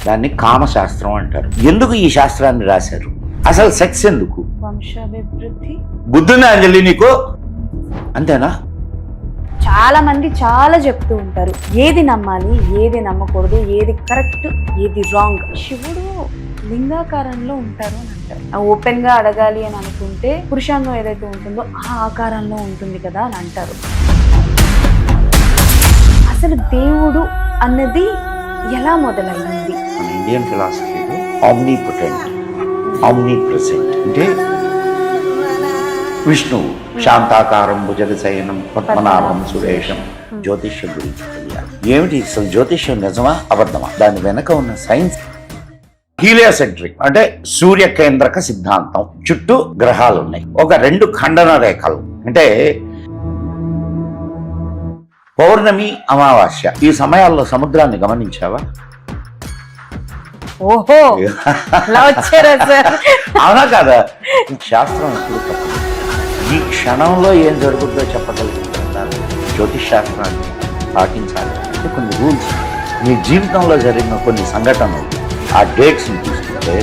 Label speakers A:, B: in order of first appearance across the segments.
A: దాన్ని కామశాస్త్రం అంటారు. ఎందుకు ఈ శాస్త్రాన్ని రాశారు? అసలు సెక్స్ ఎందుకు?
B: వంశాభివృద్ధి.
A: బుద్ధుని అంజలి నీకు అంతేనా?
B: చాలా మంది చాలా చెప్తూ ఉంటారు, ఏది నమ్మాలి, ఏది నమ్మకూడదు, ఏది కరెక్ట్, ఏది రాంగ్. శివుడు లింగాకారంలో ఉంటారు అని అంటారు. ఓపెన్ గా అడగాలి అని అనుకుంటే పురుషాంగం ఏదైతే ఉంటుందో ఆ ఆకారంలో ఉంటుంది కదా అని అంటారు. అసలు దేవుడు అన్నది ఎలా మొదలైంది?
A: మన ఇండియన్ ఫిలాసఫీలో ఆమ్నిపోటెంట్, ఆమ్నిప్రెసెంట్ అంటే విష్ణువు శాంతాకారం భుజగశయనం పద్మనాభం సురేషం. జ్యోతిష్యం గురించి తెలియాలి. ఏమిటి అసలు జ్యోతిష్యం? నిజమా అబద్ధమా? దాని వెనక ఉన్న సైన్స్ హీలియోసెంట్రిక్ అంటే సూర్య కేంద్రక సిద్ధాంతం. చుట్టూ గ్రహాలు ఉన్నాయి, ఒక 2 ఖండన రేఖలు. అంటే పౌర్ణమి, అమావాస్య ఈ సమయాల్లో సముద్రాన్ని గమనించావా?
B: ఓహో, అలా వచ్చారా సార్?
A: అవునా కదా? శాస్త్రం ఎప్పుడు తప్పు. ఈ క్షణంలో ఏం జరుగుతుందో చెప్పగలుగుతున్నారు. జ్యోతిష్ శాస్త్రాన్ని పాటించాలి అంటే కొన్ని రూల్స్. మీ జీవితంలో జరిగిన కొన్ని సంఘటనలు ఆ డేట్స్ని తీసుకుంటే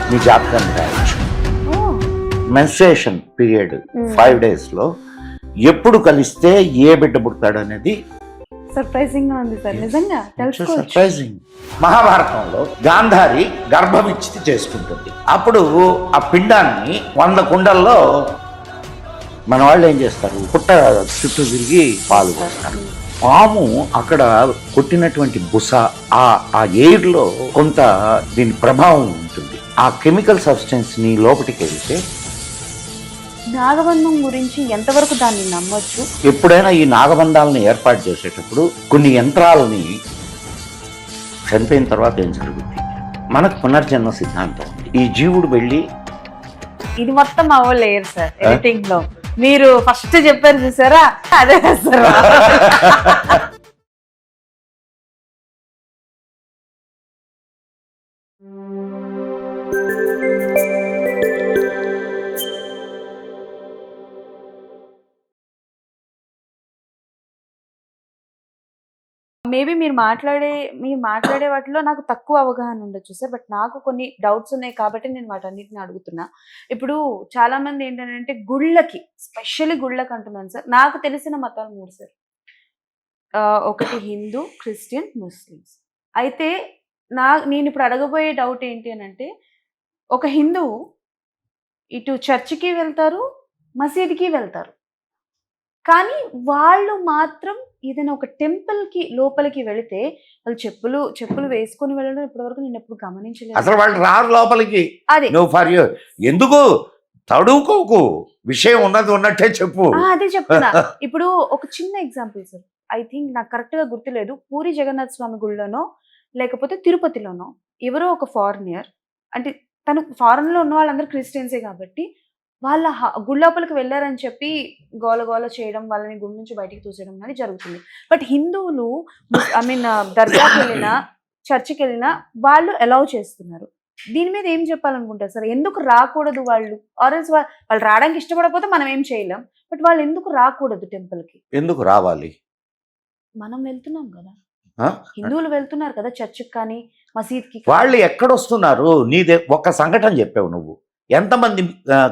A: మీ జాతకాన్ని రాయొచ్చు. మెన్స్ట్రుయేషన్ పీరియడ్ 5 డేస్లో ఎప్పుడు కలిస్తే ఏ బిడ్డ పుడతాడు అనేది
B: సర్ప్రైజింగ్ గా ఉంది సార్. నిజంగా తెలుసుకోవచ్చు.
A: సర్ప్రైజింగ్. మహాభారతంలో గాంధారి గర్భవిచ్చితి చేసుకుంటుంది. అప్పుడు ఆ పిండాన్ని 100 కుండల్లో మన వాళ్ళు ఏం చేస్తారు, పుట్ట చుట్టూ తిరిగి పాలు పోస్తారు. పాము అక్కడ కొట్టినటువంటి బుస ఆ ఎయిర్లో కొంత దీని ప్రభావం ఉంటుంది. ఆ కెమికల్ సబ్స్టెన్స్ ని లోపలికి వెళ్తే
B: నాగబంధం గురించి ఎంతవరకు దాన్ని నమ్మొచ్చు?
A: ఎప్పుడైనా ఈ నాగబంధాలను ఏర్పాటు చేసేటప్పుడు కొన్ని యంత్రాలని చనిపోయిన తర్వాత ఏం జరుగుతుంది? మనకు పునర్జన్మ సిద్ధాంతం ఉంది. ఈ జీవుడు వెళ్ళి
B: ఇది మొత్తం అవ్వలేరు సార్ ఎడిటింగ్ లో. మీరు ఫస్ట్ చెప్పారు చూసారా, అదే సార్. మేబీ మీరు మాట్లాడే వాటిలో నాకు తక్కువ అవగాహన ఉండొచ్చు సార్. బట్ నాకు కొన్ని డౌట్స్ ఉన్నాయి కాబట్టి నేను వాటన్నిటిని అడుగుతున్నా. ఇప్పుడు చాలా మంది ఏంటంటే గుళ్ళకి, స్పెషల్లీ గుళ్ళకి అంటున్నాను సార్. నాకు తెలిసిన మతాలు 3 సార్. ఒకటి హిందూ, క్రిస్టియన్, ముస్లిమ్స్. అయితే నేను ఇప్పుడు అడగబోయే డౌట్ ఏంటి అని అంటే, ఒక హిందువు ఇటు చర్చికి వెళ్తారు, మసీదుకి వెళ్తారు, కానీ వాళ్ళు మాత్రం ఏదైనా ఒక టెంపుల్ కి లోపలికి వెళితే వాళ్ళు చెప్పులు వేసుకొని వెళ్ళడం ఇప్పటివరకు నేను ఎప్పుడు గమనించలేదు.
A: అసలు వాళ్ళు రారు లోపలికి.
B: అదే
A: నువ్వు ఫర్ యూ ఎందుకు తడుకోకు, విషయం ఉన్నట్టే చెప్పు.
B: అదే చెప్తున్నా. ఇప్పుడు ఒక చిన్న ఎగ్జాంపుల్ సార్. ఐ థింక్ నాకు కరెక్ట్ గా గుర్తులేదు, పూరి జగన్నాథ్ స్వామి గుళ్ళోనో లేకపోతే తిరుపతిలోనో ఎవరో ఒక ఫారినర్, అంటే తను ఫారెన్ లో ఉన్న వాళ్ళందరూ క్రిస్టియన్సే కాబట్టి వాళ్ళ గుడి లోపలికి వెళ్ళారని చెప్పి గోల చేయడం, వాళ్ళని గుడి నుంచి బయటికి తోసేయడం కానీ జరుగుతుంది. బట్ హిందువులు దర్గాకి వెళ్ళినా, చర్చికి వెళ్ళినా వాళ్ళు అలౌ చేస్తున్నారు. దీని మీద ఏం చెప్పాలనుకుంటారు సార్? ఎందుకు రాకూడదు వాళ్ళు? ఆర్ఎల్స్ వాళ్ళు రావడానికి ఇష్టపడకపోతే మనం ఏం చేయలేం. బట్ వాళ్ళు ఎందుకు రాకూడదు టెంపుల్ కి?
A: ఎందుకు రావాలి?
B: మనం వెళ్తున్నాం కదా, హిందువులు వెళ్తున్నారు కదా చర్చికి కానీ మసీద్కి.
A: వాళ్ళు ఎక్కడొస్తున్నారు? ఒక్క సంఘటన చెప్పావు నువ్వు. ఎంతమంది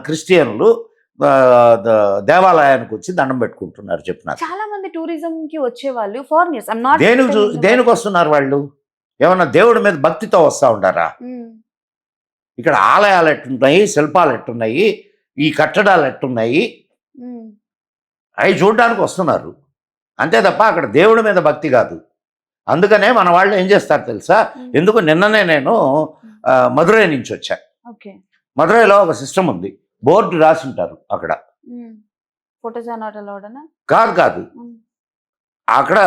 A: క్రిస్టియన్లు దేవాలయానికి వచ్చి దండం పెట్టుకుంటున్నారు చెప్పినారు?
B: చాలా మంది టూరిజం కి వచ్చే వాళ్ళు ఫారినర్స్.
A: దేనికి వస్తున్నారు వాళ్ళు? ఏమన్నా దేవుడి మీద భక్తితో వస్తూ ఉంటారా? ఇక్కడ ఆలయాలు ఎట్టున్నాయి, శిల్పాలు ఎట్టున్నాయి, ఈ కట్టడాలు ఎట్టున్నాయి, అవి చూడడానికి వస్తున్నారు అంతే తప్ప అక్కడ దేవుడి మీద భక్తి కాదు. అందుకనే మన వాళ్ళు ఏం చేస్తారు తెలుసా? ఎందుకు నిన్ననే నేను మధురై నుంచి వచ్చా. మధురైలో ఒక సిస్టమ్ ఉంది, బోర్డు రాసి ఉంటారు అక్కడ. కాదు, అక్కడ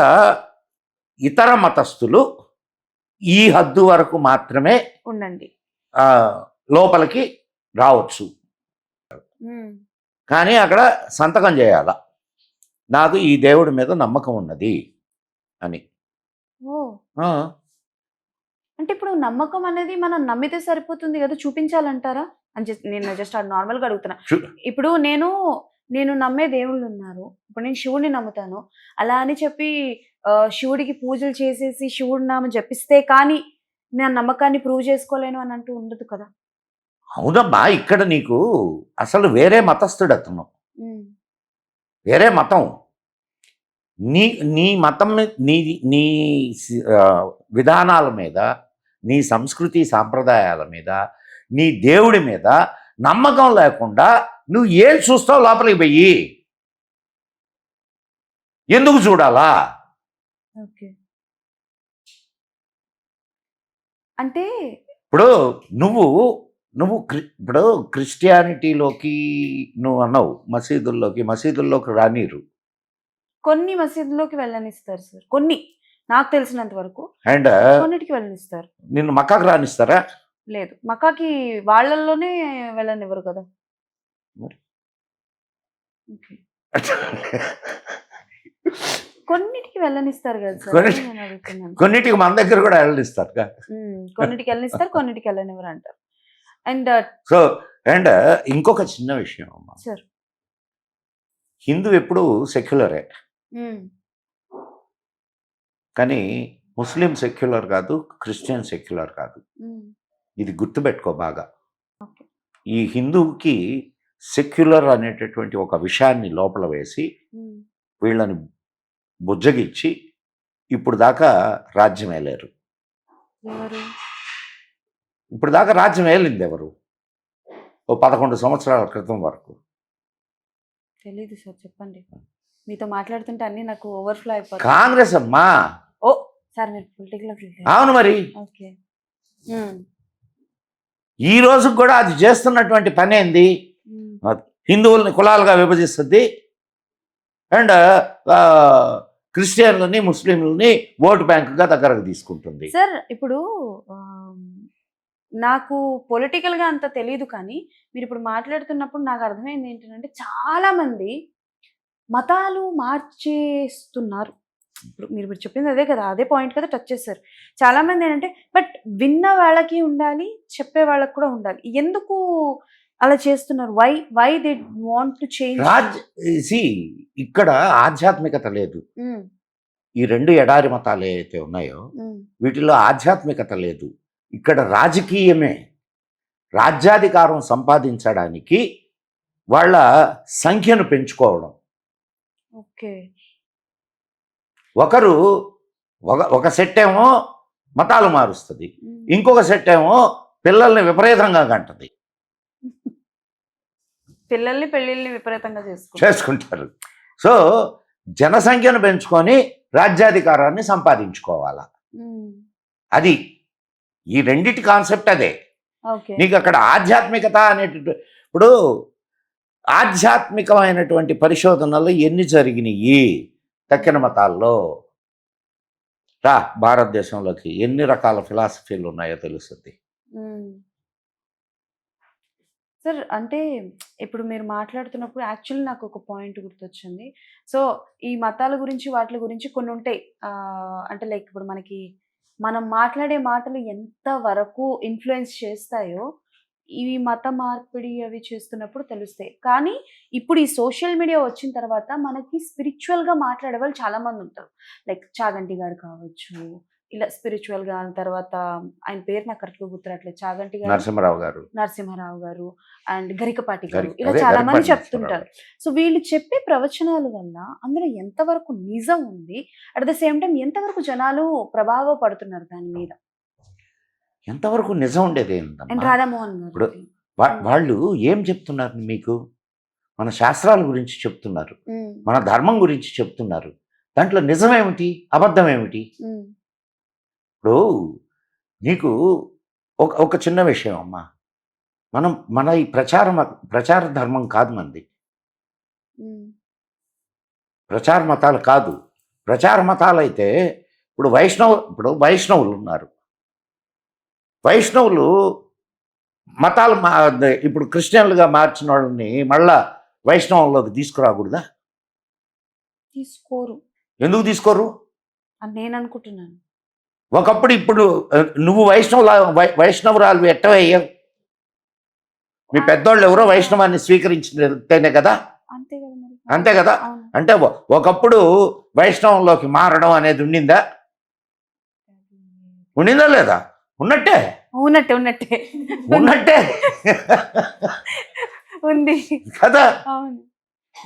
A: ఇతర మతస్థులు ఈ హద్దు వరకు మాత్రమే
B: ఉండండి,
A: లోపలికి రావచ్చు, కానీ అక్కడ సంతకం చేయాల, నాకు ఈ దేవుడి మీద నమ్మకం ఉన్నది అని.
B: అంటే ఇప్పుడు నమ్మకం అనేది మనం నమ్మితే సరిపోతుంది కదా, చూపించాలంటారా అని నేను జస్ట్ నార్మల్గా అడుగుతున్నా. ఇప్పుడు నేను నమ్మే దేవుళ్ళు ఉన్నారు, ఇప్పుడు నేను శివుడిని నమ్ముతాను, అలా అని చెప్పి శివుడికి పూజలు చేసేసి శివుడి నామం జపిస్తే కానీ నా నమ్మకాన్ని ప్రూవ్ చేసుకోలేను అని అంటూ ఉండదు కదా.
A: అవునమ్మా, ఇక్కడ నీకు అసలు వేరే మతస్థుడు అతను,
B: ఉమ్,
A: వేరే మతం. నీ నీ మతం నీ నీ విధానాల మీద, నీ సంస్కృతి సాంప్రదాయాల మీద, నీ దేవుడి మీద నమ్మకం లేకుండా నువ్వు ఏం చూస్తావు? లోపలికి పోయి ఎందుకు చూడాలా?
B: ఓకే. అంటే
A: ఇప్పుడు నువ్వు నువ్వు ఇప్పుడు క్రిస్టియానిటీలోకి నువ్వు అన్నావు, మసీదుల్లోకి రానీరు.
B: కొన్ని మసీదులోకి వెళ్ళనిస్తారు సార్, కొన్ని నాకు తెలిసినంత వరకు
A: అండ్
B: కొన్నిటికి వెళ్ళనిస్తారు.
A: నిన్ను మక్కాకు రానిస్తారా?
B: లేదు, మక్కాకి వాళ్ళల్లోనే వెళ్ళనివ్వరు కదా.
A: మరి.
B: ఓకే. కొన్నిటికి వెళ్ళనిస్తారు కదా సార్,
A: కొన్నిటి-
B: నేను అడుగుతున్నాను.
A: కొన్నిటికి మన దగ్గర కూడా వెళ్ళనిస్తారు.
B: కొన్నిటికి వెళ్ళనిస్తారు, కొన్నిటికి వెళ్ళనివ్వరు అంటారు. అండ్
A: సో అండ్ ఇంకొక చిన్న విషయం అమ్మా,
B: సార్,
A: హిందూ ఎప్పుడు సెక్యులరే, కానీ ముస్లిం సెక్యులర్ కాదు, క్రిస్టియన్ సెక్యులర్ కాదు. ఇది గుర్తుపెట్టుకో బాగా.
B: ఓకే.
A: ఈ హిందువుకి సెక్యులర్ అనేటటువంటి ఒక విషయాన్ని లోపల వేసి వీళ్ళని బుజ్జగిచ్చి ఇప్పుడు దాకా రాజ్యం వేయలేరు.
B: ఎవరు?
A: ఇప్పుడు దాకా రాజ్యం వేయలేదు ఎవరు? ఓ 11 సంవత్సరాల క్రితం వరకు.
B: తెలీదు సార్, చెప్పండి. మీతో మాట్లాడుతుంటే అన్ని నాకు ఓవర్ఫ్లో అయిపోతాయి.
A: కాంగ్రెస్ అమ్మా.
B: ఓ సార్, మీరు పొలిటికల్.
A: అవును మరి.
B: ఓకే.
A: ఈ రోజుకి కూడా అది చేస్తున్నటువంటి పని ఏంది? హిందువుల్ని కులాలుగా విభజిస్తుంది అండ్ క్రిస్టియన్లని ముస్లింలని ఓటు బ్యాంకుగా దగ్గరకు తీసుకుంటుంది.
B: సార్, ఇప్పుడు నాకు పొలిటికల్గా అంత తెలియదు, కానీ మీరు ఇప్పుడు మాట్లాడుతున్నప్పుడు నాకు అర్థమైంది ఏంటంటే చాలా మంది మతాలు మార్చేస్తున్నారు. ఇప్పుడు మీరు చెప్పింది అదే కదా, అదే పాయింట్ కదా టచ్ చేశారు. చాలా మంది ఏంటంటే, బట్ విన్న వాళ్ళకి ఉండాలి, చెప్పే వాళ్ళకి కూడా ఉండాలి. ఎందుకు అలా చేస్తున్నారు? Why they want to change?
A: ఇక్కడ ఆధ్యాత్మికత లేదు. ఈ 2 ఎడారి మతాలు ఏవైతే ఉన్నాయో వీటిలో ఆధ్యాత్మికత లేదు. ఇక్కడ రాజకీయమే, రాజ్యాధికారం సంపాదించడానికి వాళ్ళ సంఖ్యను పెంచుకోవడం.
B: ఓకే.
A: ఒక సెట్ ఏమో మతాలు మారుస్తుంది, ఇంకొక సెట్ ఏమో పిల్లల్ని విపరీతంగా కంటది.
B: పిల్లల్ని పెళ్ళిళ్ళని విపరీతంగా
A: చేసుకుంటారు. సో జనసంఖ్యను పెంచుకొని రాజ్యాధికారాన్ని సంపాదించుకోవాలా, అది ఈ రెండిటి కాన్సెప్ట్ అదే. నీకు అక్కడ ఆధ్యాత్మికత అనేటటువంటి, ఇప్పుడు ఆధ్యాత్మికమైనటువంటి పరిశోధనలు ఎన్ని జరిగినాయి తక్కిన మతాల్లో? భారతదేశంలోకి ఎన్ని రకాల ఫిలాసఫీలు ఉన్నాయో తెలుస్తుంది.
B: సార్, అంటే ఇప్పుడు మీరు మాట్లాడుతున్నప్పుడు యాక్చువల్లీ నాకు ఒక పాయింట్ గుర్తొచ్చింది. సో ఈ మతాల గురించి వాటి గురించి కొన్ని ఉంటాయి, అంటే లైక్ ఇప్పుడు మనం మాట్లాడే మాటలు ఎంత వరకు ఇన్ఫ్లుయెన్స్ చేస్తాయో ఇవి మత మార్పిడి అవి చేస్తున్నప్పుడు తెలుస్తాయి. కానీ ఇప్పుడు ఈ సోషల్ మీడియా వచ్చిన తర్వాత మనకి స్పిరిచువల్గా మాట్లాడే వాళ్ళు చాలా మంది ఉంటారు. లైక్ చాగంటి గారు కావచ్చు, ఇలా స్పిరిచువల్గా. తర్వాత ఆయన పేరు నాకు కరెక్ట్గా గుర్తురాట్లేదు. చాగంటి గారు, నరసింహారావు గారు అండ్ గరికపాటి గారు, ఇలా చాలా మంది చెప్తుంటారు. సో వీళ్ళు చెప్పే ప్రవచనాల వల్ల అందులో ఎంతవరకు నిజం ఉంది, అట్ ద సేమ్ టైం ఎంతవరకు జనాలు ప్రభావపడుతున్నారు దాని మీద?
A: ఎంతవరకు నిజం ఉండేది
B: అండ్ రాధామోహన్
A: ఇప్పుడు
B: గారు
A: వాళ్ళు ఏం చెప్తున్నారు మీకు? మన శాస్త్రాల గురించి చెప్తున్నారు, మన ధర్మం గురించి చెప్తున్నారు. దాంట్లో నిజమేమిటి, అబద్ధం ఏమిటి? ఇప్పుడు నీకు ఒక చిన్న విషయం అమ్మా, మన ఈ ప్రచార ధర్మం కాదు మనది, ప్రచార మతాలు కాదు. ప్రచార మతాలు అయితే ఇప్పుడు వైష్ణవులు ఉన్నారు. వైష్ణవులు మతాలు ఇప్పుడు క్రిస్టియన్లుగా మార్చిన వాళ్ళని మళ్ళా వైష్ణవంలోకి తీసుకురాకూడదా?
B: తీసుకోరు.
A: ఎందుకు తీసుకోరు
B: అని నేను అనుకుంటున్నాను.
A: ఒకప్పుడు ఇప్పుడు నువ్వు వైష్ణవురాలు ఎట్టవయ్యావు? మీ పెద్దోళ్ళు ఎవరో వైష్ణవాన్ని స్వీకరించితేనే కదా. అంతే కదా. అంటే ఒకప్పుడు వైష్ణవంలోకి మారడం అనేది ఉండిందా లేదా? ఉన్నట్టే
B: ఉన్నట్టే ఉన్నట్టే
A: ఉన్నట్టే
B: ఉంది.
A: కదా.
B: అవును.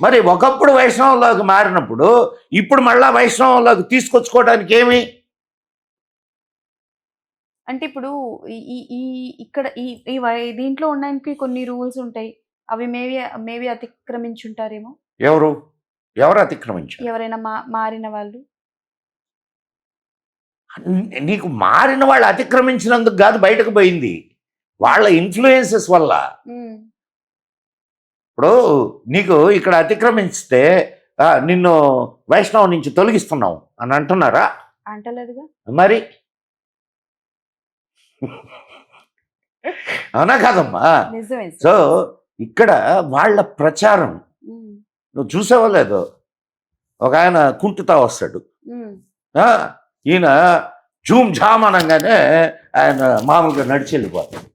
A: మరి ఒకప్పుడు వైష్ణవంలోకి మారినప్పుడు ఇప్పుడు మళ్ళా వైష్ణవంలోకి తీసుకొచ్చుకోవడానికి ఏమి?
B: అంటే ఇప్పుడు ఈ ఈ ఈ ఇక్కడ ఈ ఈ దీంట్లో ఉండడానికి కొన్ని రూల్స్ ఉంటాయి. అవి మేబీ అతిక్రమించుంటారేమో.
A: ఎవరు అతిక్రమించారు?
B: ఎవరైనా మారిన వాళ్ళు.
A: నీకు మారిన వాళ్ళు అతిక్రమించినందుకు కాదు బయటకు పోయింది, వాళ్ళ ఇన్ఫ్లుయెన్సెస్ వల్ల. ఇప్పుడు నీకు ఇక్కడ అతిక్రమిస్తే నిన్ను వైష్ణవం నుంచి తొలగిస్తున్నావు అని అంటున్నారా?
B: అంటలేదుగా
A: మరి. అవునా కాదమ్మా?
B: నిజమే.
A: సో ఇక్కడ వాళ్ళ ప్రచారం నువ్వు చూసావో లేదో, ఒక ఆయన కుంటుతా వస్తాడు, ఈయన జూమ్ ఝామ్ అనగానే ఆయన మామూలుగా నడిచి వెళ్ళిపోతాడు.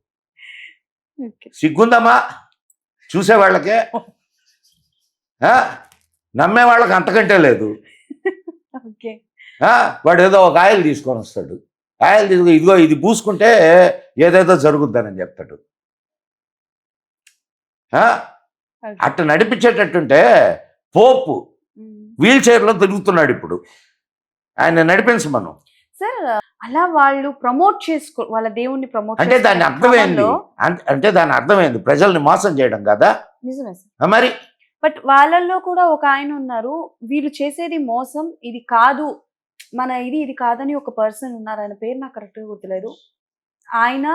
A: సిగ్గుందమ్మా చూసే వాళ్ళకే, నమ్మే వాళ్ళకి అంతకంటే లేదు. వాడు ఏదో ఒక ఆయిల్ తీసుకొని వస్తాడు, ఆయిల్ తీసుకు ఇదిగో ఇది పూసుకుంటే ఏదేదో జరుగుద్దని చెప్తాడు. అట్ట నడిపించేటట్టుంటే పోపు వీల్ చైర్లో తిరుగుతున్నాడు ఇప్పుడు, ఆయన నడిపించమను.
B: సార్ అలా వాళ్ళు ప్రమోట్ చేసుకో, వాళ్ళ దేవుణ్ణి ప్రమోట్
A: అంటే దాని అర్థమైంది, అంటే దాని అర్థమైంది ప్రజల్ని మోసం చేయడం కదా.
B: నిజమే సార్.
A: మరి
B: బట్ వాళ్ళల్లో కూడా ఒక ఆయన ఉన్నారు, వీళ్ళు చేసేది మోసం, ఇది కాదు మన ఇది కాదని ఒక పర్సన్ ఉన్నారు, ఆయన పేరు నాకు కరెక్ట్గా గుర్తులేదు. ఆయన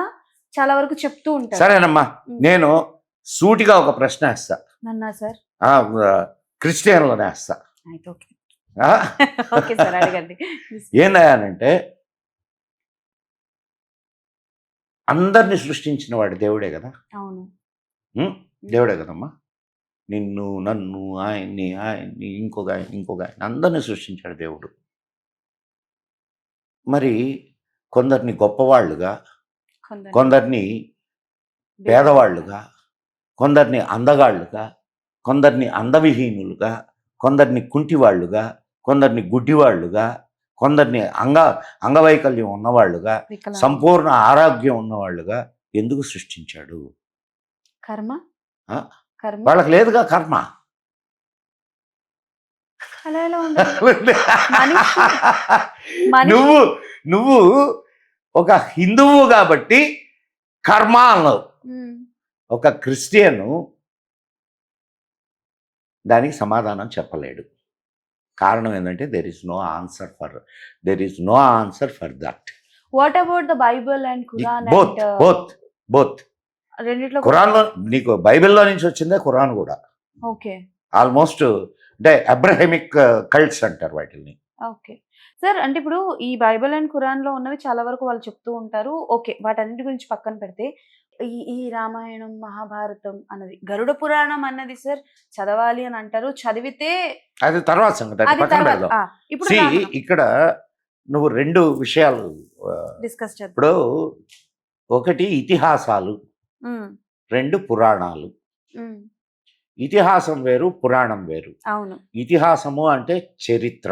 B: చాలా వరకు చెప్తూ ఉంటారు.
A: సరేనమ్మా, నేను సూటిగా ఒక ప్రశ్న వేస్తా.
B: నన్నా సార్?
A: క్రిస్టియన్లోనే వేస్తా.
B: ఓకే సార్, అడగండి.
A: ఏందనంటే అందరిని సృష్టించిన వాడు దేవుడే కదా.
B: అవును,
A: దేవుడే కదమ్మా. నిన్ను, నన్ను, ఆయన్ని, ఇంకొక ఆయన అందరిని సృష్టించాడు దేవుడు. మరి కొందరిని గొప్పవాళ్ళుగా, కొందరిని పేదవాళ్ళుగా, కొందరిని అందగాళ్ళుగా, కొందరిని అందవిహీనులుగా, కొందరిని కుంటివాళ్ళుగా, కొందరిని గుడ్డివాళ్ళుగా, కొందరిని అంగవైకల్యం ఉన్నవాళ్ళుగా, సంపూర్ణ ఆరోగ్యం ఉన్నవాళ్ళుగా ఎందుకు సృష్టించాడు?
B: కర్మ.
A: వాళ్ళకి లేదుగా కర్మ. నువ్వు ఒక హిందువు కాబట్టి కర్మ అన్నావు, ఒక క్రిస్టియను దానికి సమాధానం చెప్పలేడు. కారణం ఏంటంటే there is no answer for that.
B: What about the Bible and Quran?
A: Both రెండిట్లో. ఖురాన్లో నీకు బైబిల్లో నుంచి వచ్చిందే ఖురాన్ కూడా.
B: ఓకే.
A: ఆల్మోస్ట్ అంటే అబ్రహమిక్ కల్ట్స్ అంటారు వాటిని.
B: ఓకే సార్, అంటే ఇప్పుడు ఈ బైబిల్ అండ్ ఖురాన్ లో ఉన్నవి చాలా వరకు వాళ్ళు చెప్తూ ఉంటారు. ఓకే, వాటన్నిటి గురించి పక్కన పెడితే ఈ రామాయణం, మహాభారతం అన్నది, గరుడ పురాణం అన్నది సార్ చదవాలి అని అంటారు, చదివితే అది
A: తర్వాత సంగతి. ఇప్పుడు ఇక్కడ నువ్వు రెండు విషయాలు
B: డిస్కస్ చేద్దాం.
A: ఇప్పుడు ఒకటి ఇతిహాసాలు, రెండు పురాణాలు. ఇతిహాసం వేరు, పురాణం వేరు.
B: అవును.
A: ఇతిహాసము అంటే చరిత్ర,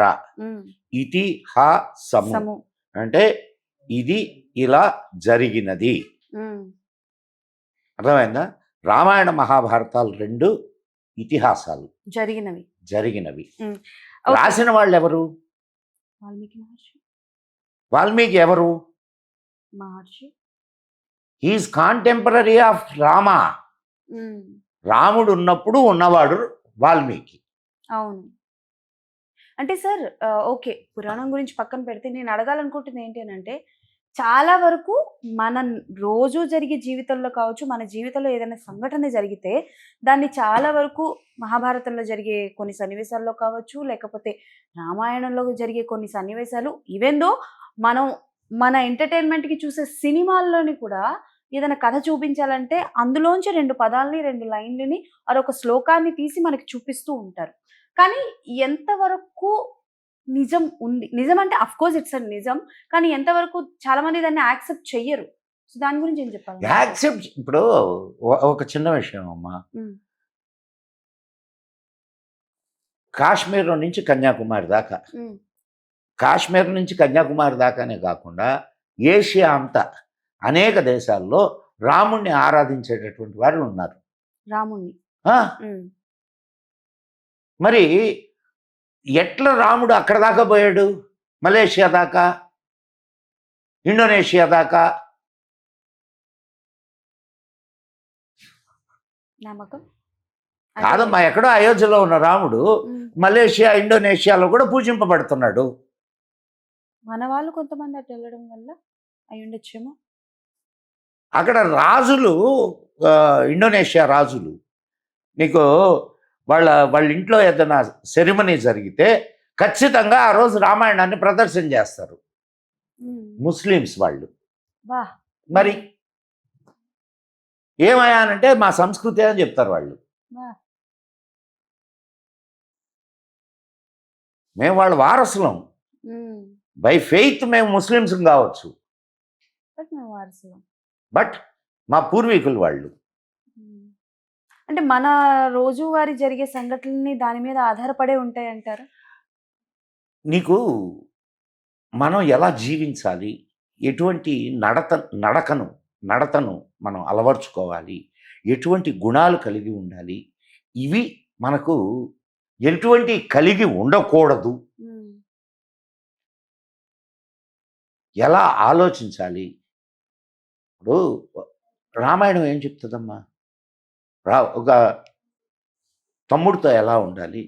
A: ఇతిహాసము అంటే ఇది ఇలా జరిగినది. అర్థమైందా? రామాయణ మహాభారతాలు రెండు ఇతిహాసాలు, జరిగినవి. రాసిన వాళ్ళు ఎవరు? వాల్మీకి ఎవరు?
B: మహర్షి.
A: He is contemporary of Rama. రాముడు ఉన్నప్పుడు ఉన్నవాడు వాల్మీకి.
B: అవును. అంటే సార్ ఓకే, పురాణం గురించి పక్కన పెడితే నేను అడగాలనుకుంటుంది ఏంటి అంటే, చాలా వరకు మన రోజు జరిగే జీవితంలో కావచ్చు, మన జీవితంలో ఏదైనా సంఘటన జరిగితే దాన్ని చాలా వరకు మహాభారతంలో జరిగే కొన్ని సన్నివేశాల్లో కావచ్చు, లేకపోతే రామాయణంలో జరిగే కొన్ని సన్నివేశాలు, ఈవెన్ దో మనం మన ఎంటర్టైన్మెంట్కి చూసే సినిమాల్లోని కూడా ఏదైనా కథ చూపించాలంటే అందులోంచి 2 పదాలని, 2 లైన్లని, అదొక శ్లోకాన్ని తీసి మనకి చూపిస్తూ ఉంటారు. కానీ ఎంతవరకు నిజం ఉంది? నిజం అంటే అఫ్ కోర్స్ ఇట్స్ నిజం, కానీ ఎంతవరకు చాలా మంది దాన్ని యాక్సెప్ట్ చెయ్యరు. సో దాని గురించి ఏం చెప్పాలి?
A: యాక్సెప్ట్ ఇప్పుడు ఒక చిన్న విషయం అమ్మా, కాశ్మీర్ నుంచి కన్యాకుమారి దాకా, కాశ్మీర్ నుంచి కన్యాకుమారి దాకానే కాకుండా ఏషియా అంతా అనేక దేశాల్లో రాముణ్ణి ఆరాధించేటటువంటి వారు ఉన్నారు.
B: రాముణ్ణి.
A: ఆ,
B: ఉమ్.
A: మరి ఎట్లా రాముడు అక్కడ దాకా పోయాడు? మలేషియా దాకా, ఇండోనేషియా దాకా.
B: నమ్మకం.
A: కాదమ్మా, ఎక్కడో అయోధ్యలో ఉన్న రాముడు మలేషియా, ఇండోనేషియాలో కూడా పూజింపబడుతున్నాడు.
B: మన వాళ్ళు కొంతమంది అటు వెళ్ళడం వల్ల అయి ఉండొచ్చేమో.
A: అక్కడ రాజులు, ఇండోనేషియా రాజులు, నీకు వాళ్ళ వాళ్ళ ఇంట్లో ఏదైనా సెరిమనీ జరిగితే ఖచ్చితంగా ఆ రోజు రామాయణాన్ని ప్రదర్శన చేస్తారు ముస్లిమ్స్ వాళ్ళు.
B: వా.
A: మరి ఏమయ్యానంటే మా సంస్కృతి అని చెప్తారు వాళ్ళు.
B: వా.
A: మేము వాళ్ళ వారసులం. బై ఫెయిత్ మేము ముస్లిమ్స్ కావచ్చు,
B: బట్ మేము వారసులం.
A: బట్ మా పూర్వీకులు వాళ్ళు.
B: అంటే మన రోజువారీ జరిగే సంఘటనల్ని దాని మీద ఆధారపడే ఉంటాయి అంటారు.
A: నీకు మనం ఎలా జీవించాలి, ఎటువంటి నడతను మనం అలవర్చుకోవాలి, ఎటువంటి గుణాలు కలిగి ఉండాలి, ఇవి మనకు ఎటువంటి కలిగి ఉండకూడదు, ఎలా ఆలోచించాలి. ఇప్పుడు రామాయణం ఏం చెప్తుందమ్మా? ఒక తమ్ముడితో ఎలా ఉండాలి,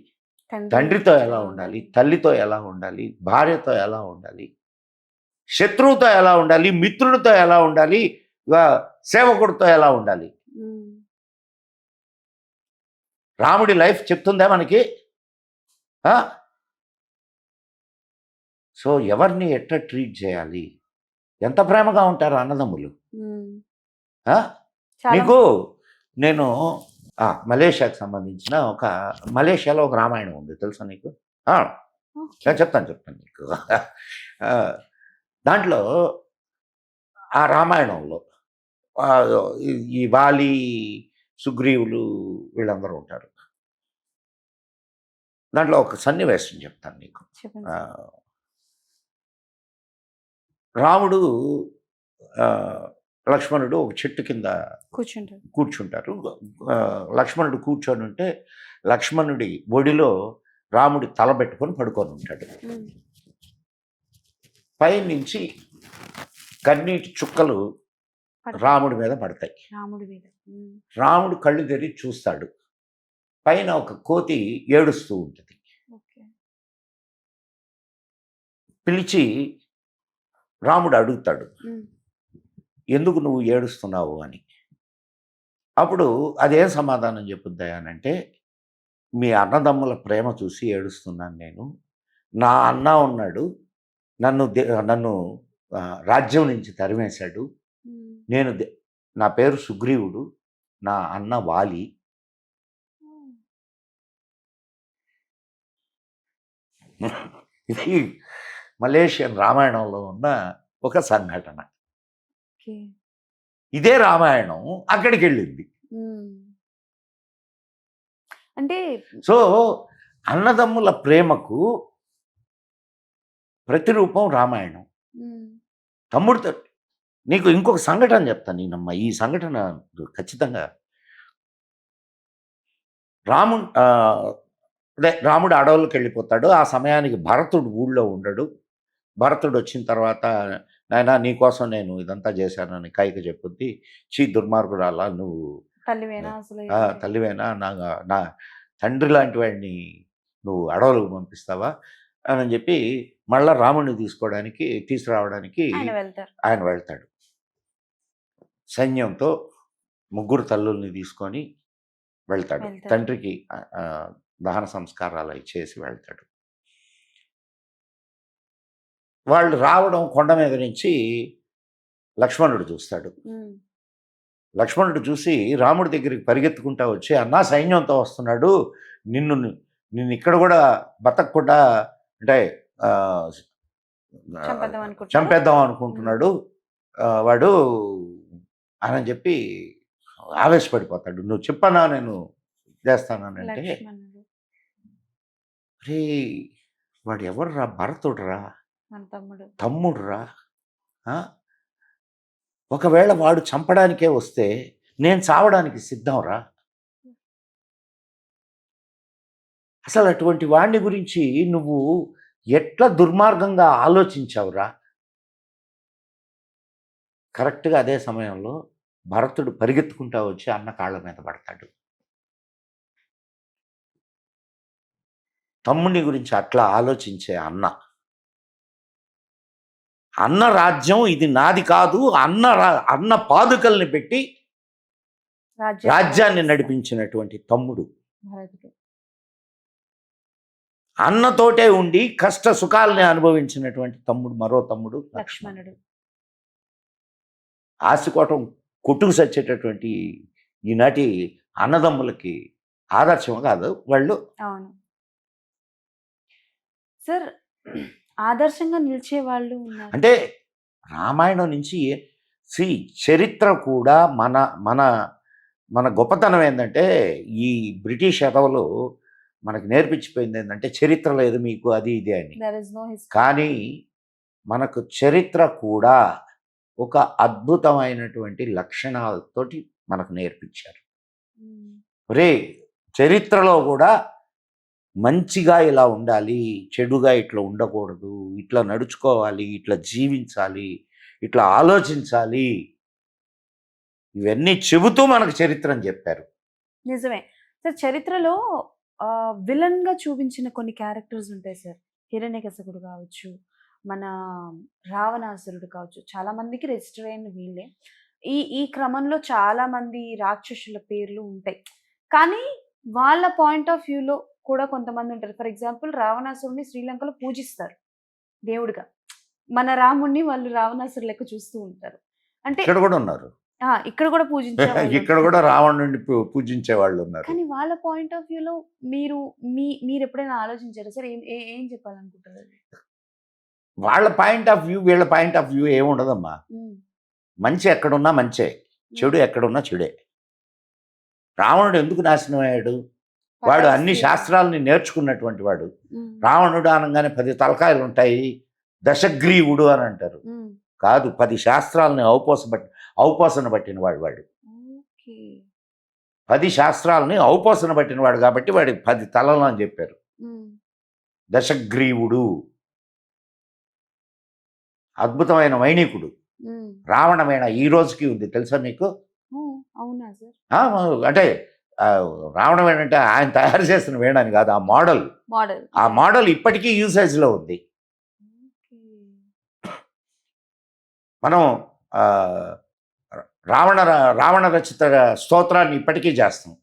A: తండ్రితో ఎలా ఉండాలి, తల్లితో ఎలా ఉండాలి, భార్యతో ఎలా ఉండాలి, శత్రువుతో ఎలా ఉండాలి, మిత్రుడితో ఎలా ఉండాలి, సేవకుడితో ఎలా ఉండాలి. రాముడి లైఫ్ చెప్తుందా మనకి? సో ఎవరిని ఎట్లా ట్రీట్ చేయాలి, ఎంత ప్రేమగా ఉంటారు అన్నదమ్ములు. నీకు నేను మలేషియాకి సంబంధించిన మలేషియాలో ఒక రామాయణం ఉంది, తెలుసా నీకు? నేను చెప్తాను నీకు. దాంట్లో ఆ రామాయణంలో ఈ వాలి, సుగ్రీవులు వీళ్ళందరూ ఉంటారు. దాంట్లో ఒక సన్నివేశం చెప్తాను నీకు. రాముడు, లక్ష్మణుడు ఒక చెట్టు కింద కూర్చుంటారు. లక్ష్మణుడు కూర్చొని ఉంటే లక్ష్మణుడి ఒడిలో రాముడి తల పెట్టుకొని పడుకొని ఉంటాడు. పైనుంచి కన్నీటి చుక్కలు రాముడి మీద పడతాయి. రాముడు కళ్ళు తెరిచి చూస్తాడు. పైన ఒక కోతి ఏడుస్తూ ఉంటుంది. పిలిచి రాముడు అడుగుతాడు, ఎందుకు నువ్వు ఏడుస్తున్నావు అని. అప్పుడు అదేం సమాధానం చెప్పుద్దా అనంటే, మీ అన్నదమ్ముల ప్రేమ చూసి ఏడుస్తున్నాను నేను. నా అన్న ఉన్నాడు, నన్ను రాజ్యం నుంచి తరిమేశాడు. నా పేరు సుగ్రీవుడు, నా అన్న వాలి. ఇది మలేషియన్ రామాయణంలో ఉన్న ఒక సంఘటన. ఇదే రామాయణం అక్కడికి వెళ్ళింది.
B: అంటే
A: సో అన్నదమ్ముల ప్రేమకు ప్రతిరూపం రామాయణం. తమ్ముడితో నీకు ఇంకొక సంఘటన చెప్తాను నేనమ్మ. ఈ సంఘటన ఖచ్చితంగా రాముడు అడవులకు వెళ్ళిపోతాడు. ఆ సమయానికి భరతుడు ఊళ్ళో ఉండడు. భరతుడు వచ్చిన తర్వాత, నాయనా నీకోసం నేను ఇదంతా చేశానని కైక చెప్పుద్ది. దుర్మార్గురాలా, నువ్వు తల్లివేనా, నా తండ్రి లాంటి వాడిని నువ్వు అడవులకు పంపిస్తావా అని చెప్పి మళ్ళా రాముడిని తీసుకురావడానికి ఆయన వెళ్తాడు. సైన్యంతో 3 తల్లుల్ని తీసుకొని వెళ్తాడు. తండ్రికి దహన సంస్కారాలు అవి చేసి వెళ్తాడు. వాళ్ళు రావడం కొండ మీద నుంచి లక్ష్మణుడు చూస్తాడు. లక్ష్మణుడు చూసి రాముడి దగ్గరికి పరిగెత్తుకుంటా వచ్చి, అన్నా సైన్యంతో వస్తున్నాడు, నిన్ను ఇక్కడ కూడా బతకకుండా అంటే చంపేద్దాం అనుకుంటున్నాడు వాడు అని చెప్పి ఆవేశపడిపోతాడు. నువ్వు చెప్పనా నేను చేస్తానంటే, రే వాడు ఎవర్రా, భరతుడురా, తమ్ముడురా, ఒకవేళ వాడు చంపడానికే వస్తే నేను చావడానికి సిద్ధంరా. అసలు అటువంటి వాడిని గురించి నువ్వు ఎట్లా దుర్మార్గంగా ఆలోచించావురా? కరెక్ట్గా అదే సమయంలో భరతుడు పరిగెత్తుకుంటా వచ్చి అన్న కాళ్ళ మీద పడతాడు. తమ్ముని గురించి అట్లా ఆలోచించే అన్న, అన్న రాజ్యం ఇది నాది కాదు, అన్న పాదుకల్ని పెట్టి రాజ్యాన్ని నడిపించినటువంటి తమ్ముడు,
B: భరతుడు.
A: అన్నతోటే ఉండి కష్ట సుఖాలని అనుభవించినటువంటి తమ్ముడు, మరో తమ్ముడు
B: లక్ష్మణుడు.
A: ఆశకోటం కొట్టుకు సచ్చేటటువంటి ఈనాటి అన్నదమ్ములకి ఆదర్శం కాదు వాళ్ళు.
B: అవును సార్, ఆదర్శంగా నిలిచే వాళ్ళు ఉన్నారు.
A: అంటే రామాయణం నుంచి చరిత్ర కూడా మన మన మన గొప్పతనం ఏంటంటే, ఈ బ్రిటిష్ ఎదవలు మనకి నేర్పించిపోయింది ఏంటంటే చరిత్ర లేదు మీకు అది ఇది అని.
B: There is no history.
A: కానీ మనకు చరిత్ర కూడా ఒక అద్భుతమైనటువంటి లక్షణాలతోటి మనకు నేర్పించారు. రే చరిత్రలో కూడా మంచిగా ఇలా ఉండాలి, చెడుగా ఇట్లా ఉండకూడదు, ఇట్లా నడుచుకోవాలి, ఇట్లా జీవించాలి, ఇట్లా ఆలోచించాలి, ఇవన్నీ చెబుతూ మనకు చరిత్రని చెప్పారు.
B: నిజమే సార్. చరిత్రలో విలన్ గా చూపించిన కొన్ని క్యారెక్టర్స్ ఉంటాయి సార్. హిరణ్యకశిపుడు కావచ్చు, మన రావణాసురుడు కావచ్చు, చాలా మందికి రిజిస్టర్ అయిన వీళ్ళే. ఈ క్రమంలో చాలా మంది రాక్షసుల పేర్లు ఉంటాయి, కానీ వాళ్ళ పాయింట్ ఆఫ్ వ్యూలో కూడా కొంతమంది ఉంటారు. ఫర్ ఎగ్జాంపుల్ రావణాసురుడిని శ్రీలంకలో పూజిస్తారు దేవుడిగా, మన రాముడిని వాళ్ళు రావణాసురు లెక్క చూస్తూ ఉంటారు. అంటే
A: ఇక్కడ కూడా ఉన్నారు,
B: ఇక్కడ కూడా పూజించే
A: ఇక్కడ కూడా రావణుడిని పూజించే వాళ్ళు ఉన్నారు.
B: కానీ వాళ్ళ పాయింట్ ఆఫ్ వ్యూలో మీరు ఎప్పుడైనా ఆలోచించారా సార్? ఏం చెప్పాలనుకుంటారు?
A: వాళ్ళ పాయింట్ ఆఫ్ వ్యూ వీళ్ళ పాయింట్ ఆఫ్ వ్యూ ఏముండదమ్మా. మంచి ఎక్కడున్నా మంచే, చెడు ఎక్కడున్నా చెడే. రావణుడు ఎందుకు నాశనం అయ్యాడు? వాడు అన్ని శాస్త్రాలని నేర్చుకున్నటువంటి వాడు. రావణుడు అనగానే 10 తలకాయలు ఉంటాయి, దశగ్రీవుడు అని అంటారు. కాదు, 10 శాస్త్రాలని ఔపోసన పట్టిన వాడు. 10 శాస్త్రాలని ఔపోసన పట్టిన వాడు కాబట్టి వాడి 10 తలలు అని చెప్పారు. దశగ్రీవుడు అద్భుతమైన వైణికుడు. రావణమేణ ఈ రోజుకి ఉంది, తెలుసా మీకు?
B: అవునా సార్?
A: అంటే రావణమేణ అంటే ఆయన తయారు చేసిన వేణ అని కాదు, ఆ మోడల్ ఇప్పటికీ యూసేజ్ లో ఉంది. మనం రావణ రచిత స్తోత్రాన్ని ఇప్పటికీ చేస్తాం.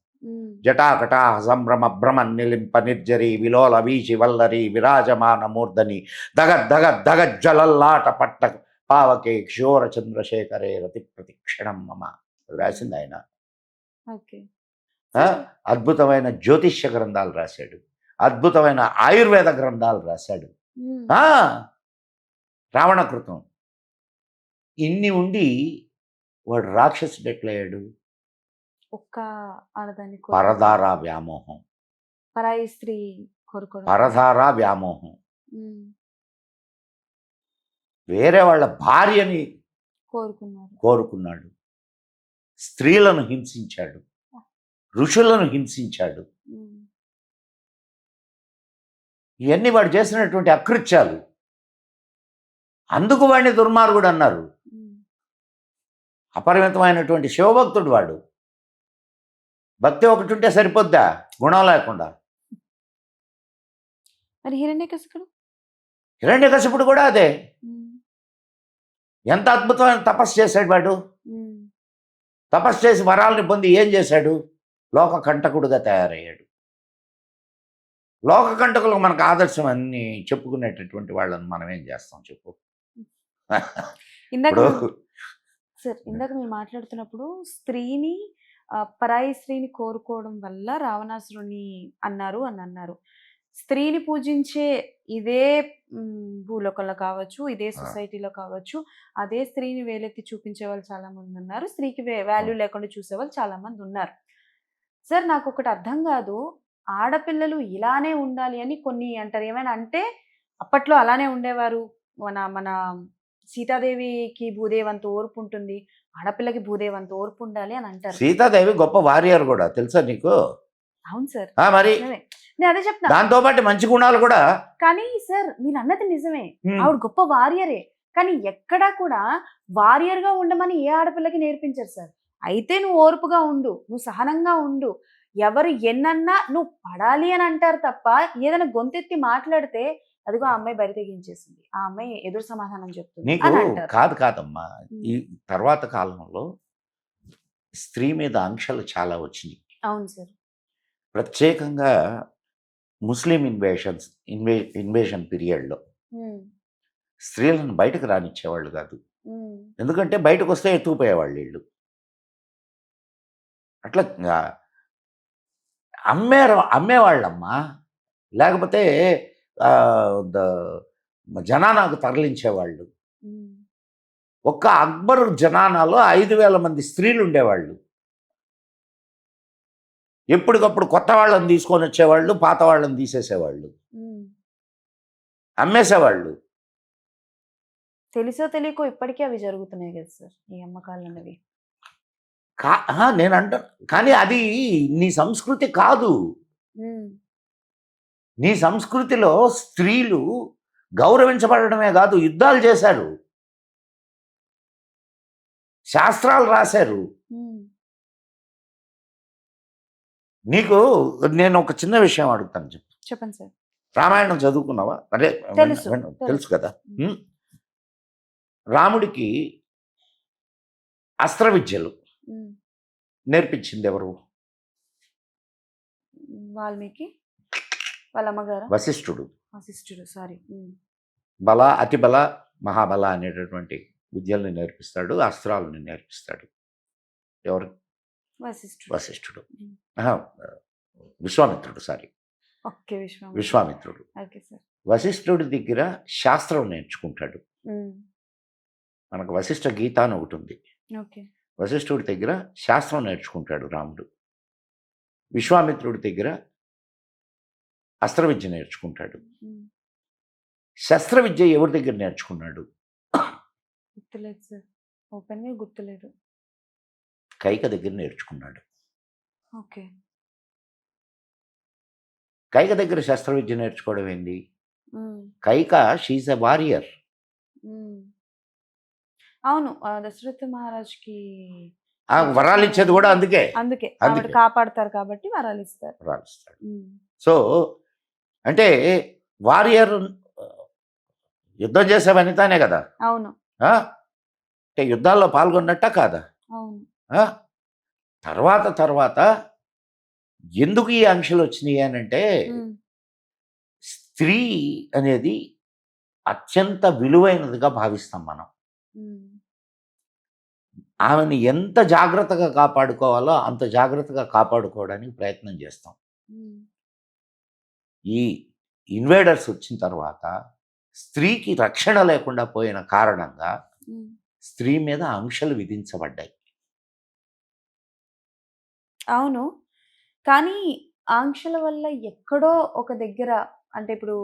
A: జటాకటా సంభ్రమ భ్రమ నిలింప నిర్జరి విలోల వీచి వల్లరి విరాజమాన మూర్ధని దగజ్జలల్లాట పట్ట పావకే క్షోర చంద్రశేఖరే రతి ప్రతిక్షణం మమ రాసింది ఆయన. అద్భుతమైన జ్యోతిష్య గ్రంథాలు రాశాడు, అద్భుతమైన ఆయుర్వేద గ్రంథాలు రాశాడు. రావణకృతం ఇన్ని ఉండి వాడు రాక్షసుడు ఎట్లయ్యాడు? పరధారా వ్యామోహం,
B: పరాయి స్త్రీ
A: పరధారా వ్యామోహం. వేరే వాళ్ళ భార్యని కోరుకున్నాడు, స్త్రీలను హింసించాడు, ఋషులను హింసించాడు. ఇవన్నీ వాడు చేసినటువంటి అకృత్యాలు. అందుకు వాడిని దుర్మార్గుడు అన్నారు. అపరిమితమైనటువంటి శివభక్తుడు వాడు. భక్తి ఒకటి ఉంటే సరిపోద్దా గుణం లేకుండా?
B: మరి
A: హిరణ్యకశిపుడు కూడా అదే. ఎంత అద్భుతమైన తపస్సు చేశాడు వాడు. తపస్సు చేసి వరాలని పొంది ఏం చేశాడు? లోక కంటకుడుగా తయారయ్యాడు. లోక కంటకులకు మనకు ఆదర్శం అన్ని చెప్పుకునేటటువంటి వాళ్ళని మనం ఏం చేస్తాం చెప్పు?
B: ఇందాక మీరు మాట్లాడుతున్నప్పుడు స్త్రీని పరాయి స్త్రీని కోరుకోవడం వల్ల రావణాసురుని అన్నారు. స్త్రీని పూజించే ఇదే భూలోకంలో కావచ్చు, ఇదే సొసైటీలో కావచ్చు, అదే స్త్రీని వేలెత్తి చూపించే వాళ్ళు చాలా మంది ఉన్నారు. స్త్రీకి వాల్యూ లేకుండా చూసే వాళ్ళు చాలా మంది ఉన్నారు. సార్, నాకు ఒకటి అర్థం కాదు, ఆడపిల్లలు ఇలానే ఉండాలి అని కొన్ని అంటారు. ఏమైనా అంటే అప్పట్లో అలానే ఉండేవారు, మన సీతాదేవికి భూదేవంత ఓర్పు ఉంటుంది, ఆడపిల్లకి భూదేవంత ఓర్పు ఉండాలి అని అంటారు.
A: సీతాదేవి గొప్ప వారియర్ కూడా తెలుసా నీకు?
B: అవును సార్,
A: మరి
B: నిజమే. నేను అదే చెప్తున్నా.
A: దాంతో పాటు మంచి గుణాలు కూడా.
B: కానీ సార్ మీరు అన్నది నిజమే,
A: ఉమ్,
B: ఆవిడ గొప్ప వారియరే. కానీ ఎక్కడా కూడా వారియర్ గా ఉండమని ఏ ఆడపిల్లకి నేర్పించారు సార్. అయితే నువ్వు ఓర్పుగా ఉండు, నువ్వు సహనంగా ఉండు, ఎవరు ఎన్నన్నా నువ్వు పడాలి అని అంటారు తప్ప, ఏదైనా గొంతెత్తి మాట్లాడితే అదిగో ఆ అమ్మాయి బరి తెగించేసింది, ఆ అమ్మాయి ఎదురు సమాధానం చెప్తుంది
A: నీకు
B: అని అంటారు.
A: కాదమ్మా. ఈ తర్వాత కాలంలో స్త్రీ మీద ఆంక్షలు చాలా వచ్చినాయి.
B: అవును సార్.
A: ప్రత్యేకంగా ముస్లిం ఇన్వేషన్ పీరియడ్లో
B: ఉమ్,
A: స్త్రీలను బయటకు రానిచ్చేవాళ్ళు కాదు.
B: ఉమ్,
A: ఎందుకంటే బయటకు వస్తే ఎత్తుకుపోయేవాళ్ళు వీళ్ళు. అట్లా అమ్మేవాళ్ళమ్మా. లేకపోతే ఆ, జనానాకు తరలించేవాళ్ళు.
B: ఉమ్,
A: ఒక్క అక్బర్ జనానాలో 5,000 మంది స్త్రీలు ఉండేవాళ్ళు. ఎప్పటికప్పుడు కొత్త వాళ్ళని తీసుకొని వచ్చేవాళ్ళు, పాత వాళ్ళని తీసేసేవాళ్ళు,
B: ఉమ్.
A: అమ్మేసేవాళ్ళు.
B: తెలుసో తెలియకో ఇప్పటికీ అవి జరుగుతున్నాయి కదా సార్, ఈ అమ్మకాలు అనేవి.
A: నేను అంటాను, కానీ అది నీ సంస్కృతి కాదు.
B: ఉమ్,
A: నీ సంస్కృతిలో స్త్రీలు గౌరవించబడమే కాదు, యుద్ధాలు చేశారు, శాస్త్రాలు రాశారు.
B: ఉమ్,
A: నీకు నేను ఒక చిన్న విషయం అడుగుతాను, చెప్పు.
B: చెప్పండి సార్.
A: రామాయణం చదువుకున్నావా? అదే
B: తెలుసు,
A: తెలుసు కదా. రాముడికి అస్త్ర విద్యలు
B: ఉమ్,
A: నేర్పించింది ఎవరు?
B: వాల్మీకి వాళ్ళ అమ్మగారు
A: వశిష్ఠుడు.
B: వశిష్ఠుడు, సారీ.
A: బల, అతిబల, మహాబల అనేటటువంటి విద్యల్ని నేర్పిస్తాడు, అస్త్రాలని నేర్పిస్తాడు. ఎవరు?
B: వశిష్ఠుడు.
A: వశిష్ఠుడు.
B: ఉమ్.
A: ఆహా, విశ్వామిత్రుడు. సారీ,
B: ఓకే,
A: విశ్వామిత్రుడు.
B: Okay sir.
A: వశిష్ఠుడి దగ్గర శాస్త్రం నేర్చుకుంటాడు.
B: ఉమ్,
A: మనకు వశిష్ఠ గీత అని ఒకటి ఉంది.
B: ఓకే.
A: వశిష్ఠుడి దగ్గర శాస్త్రం నేర్చుకుంటాడు రాముడు. విశ్వామిత్రుడి దగ్గర అస్త్ర విద్య నేర్చుకుంటాడు.
B: ఉమ్,
A: శస్త్ర విద్య ఎవరి దగ్గర నేర్చుకున్నాడు?
B: గుర్తులేదు సార్, ఓపెన్ గా గుర్తులేదు.
A: కైక దగ్గర నేర్చుకున్నాడు.
B: ఓకే.
A: కైక దగ్గర శస్త్ర విద్య నేర్చుకోవడం ఏంది?
B: ఉమ్,
A: కైక షీఈ్ ఎ వారియర్.
B: ఉమ్. అవును, దశరథ మహారాజ్కి
A: ఆ వరాలు ఇచ్చేది కూడా అందుకే.
B: అందుకే ఆవిడ కాపాడతారు కాబట్టి వరాలు ఇస్తారు.
A: వరాలు ఇస్తాడు.
B: ఉమ్,
A: సో అంటే వారియర్ యుద్ధం చేసే వనితానే కదా.
B: అవును,
A: ఆ? అంటే యుద్ధాల్లో పాల్గొన్నట్ట కాదా?
B: అవును.
A: ఆ? తర్వాత ఎందుకు ఈ ఆంక్షలు వచ్చినాయి అని అంటే,
B: ఉమ్,
A: స్త్రీ అనేది అత్యంత విలువైనదిగా భావిస్తాం మనం.
B: ఉమ్,
A: ఆమెను ఎంత జాగ్రత్తగా కాపాడుకోవాలో అంత జాగ్రత్తగా కాపాడుకోవడానికి ప్రయత్నం చేస్తాం.
B: ఉమ్,
A: ఈ ఇన్వేడర్స్ వచ్చిన తర్వాత స్త్రీకి రక్షణ లేకుండా పోయిన కారణంగా
B: ఉమ్.
A: స్త్రీ మీద ఆంక్షలు విధించబడ్డాయి.
B: అవును, కానీ ఆంక్షల వల్ల ఎక్కడో ఒక దగ్గర, అంటే ఇప్పుడు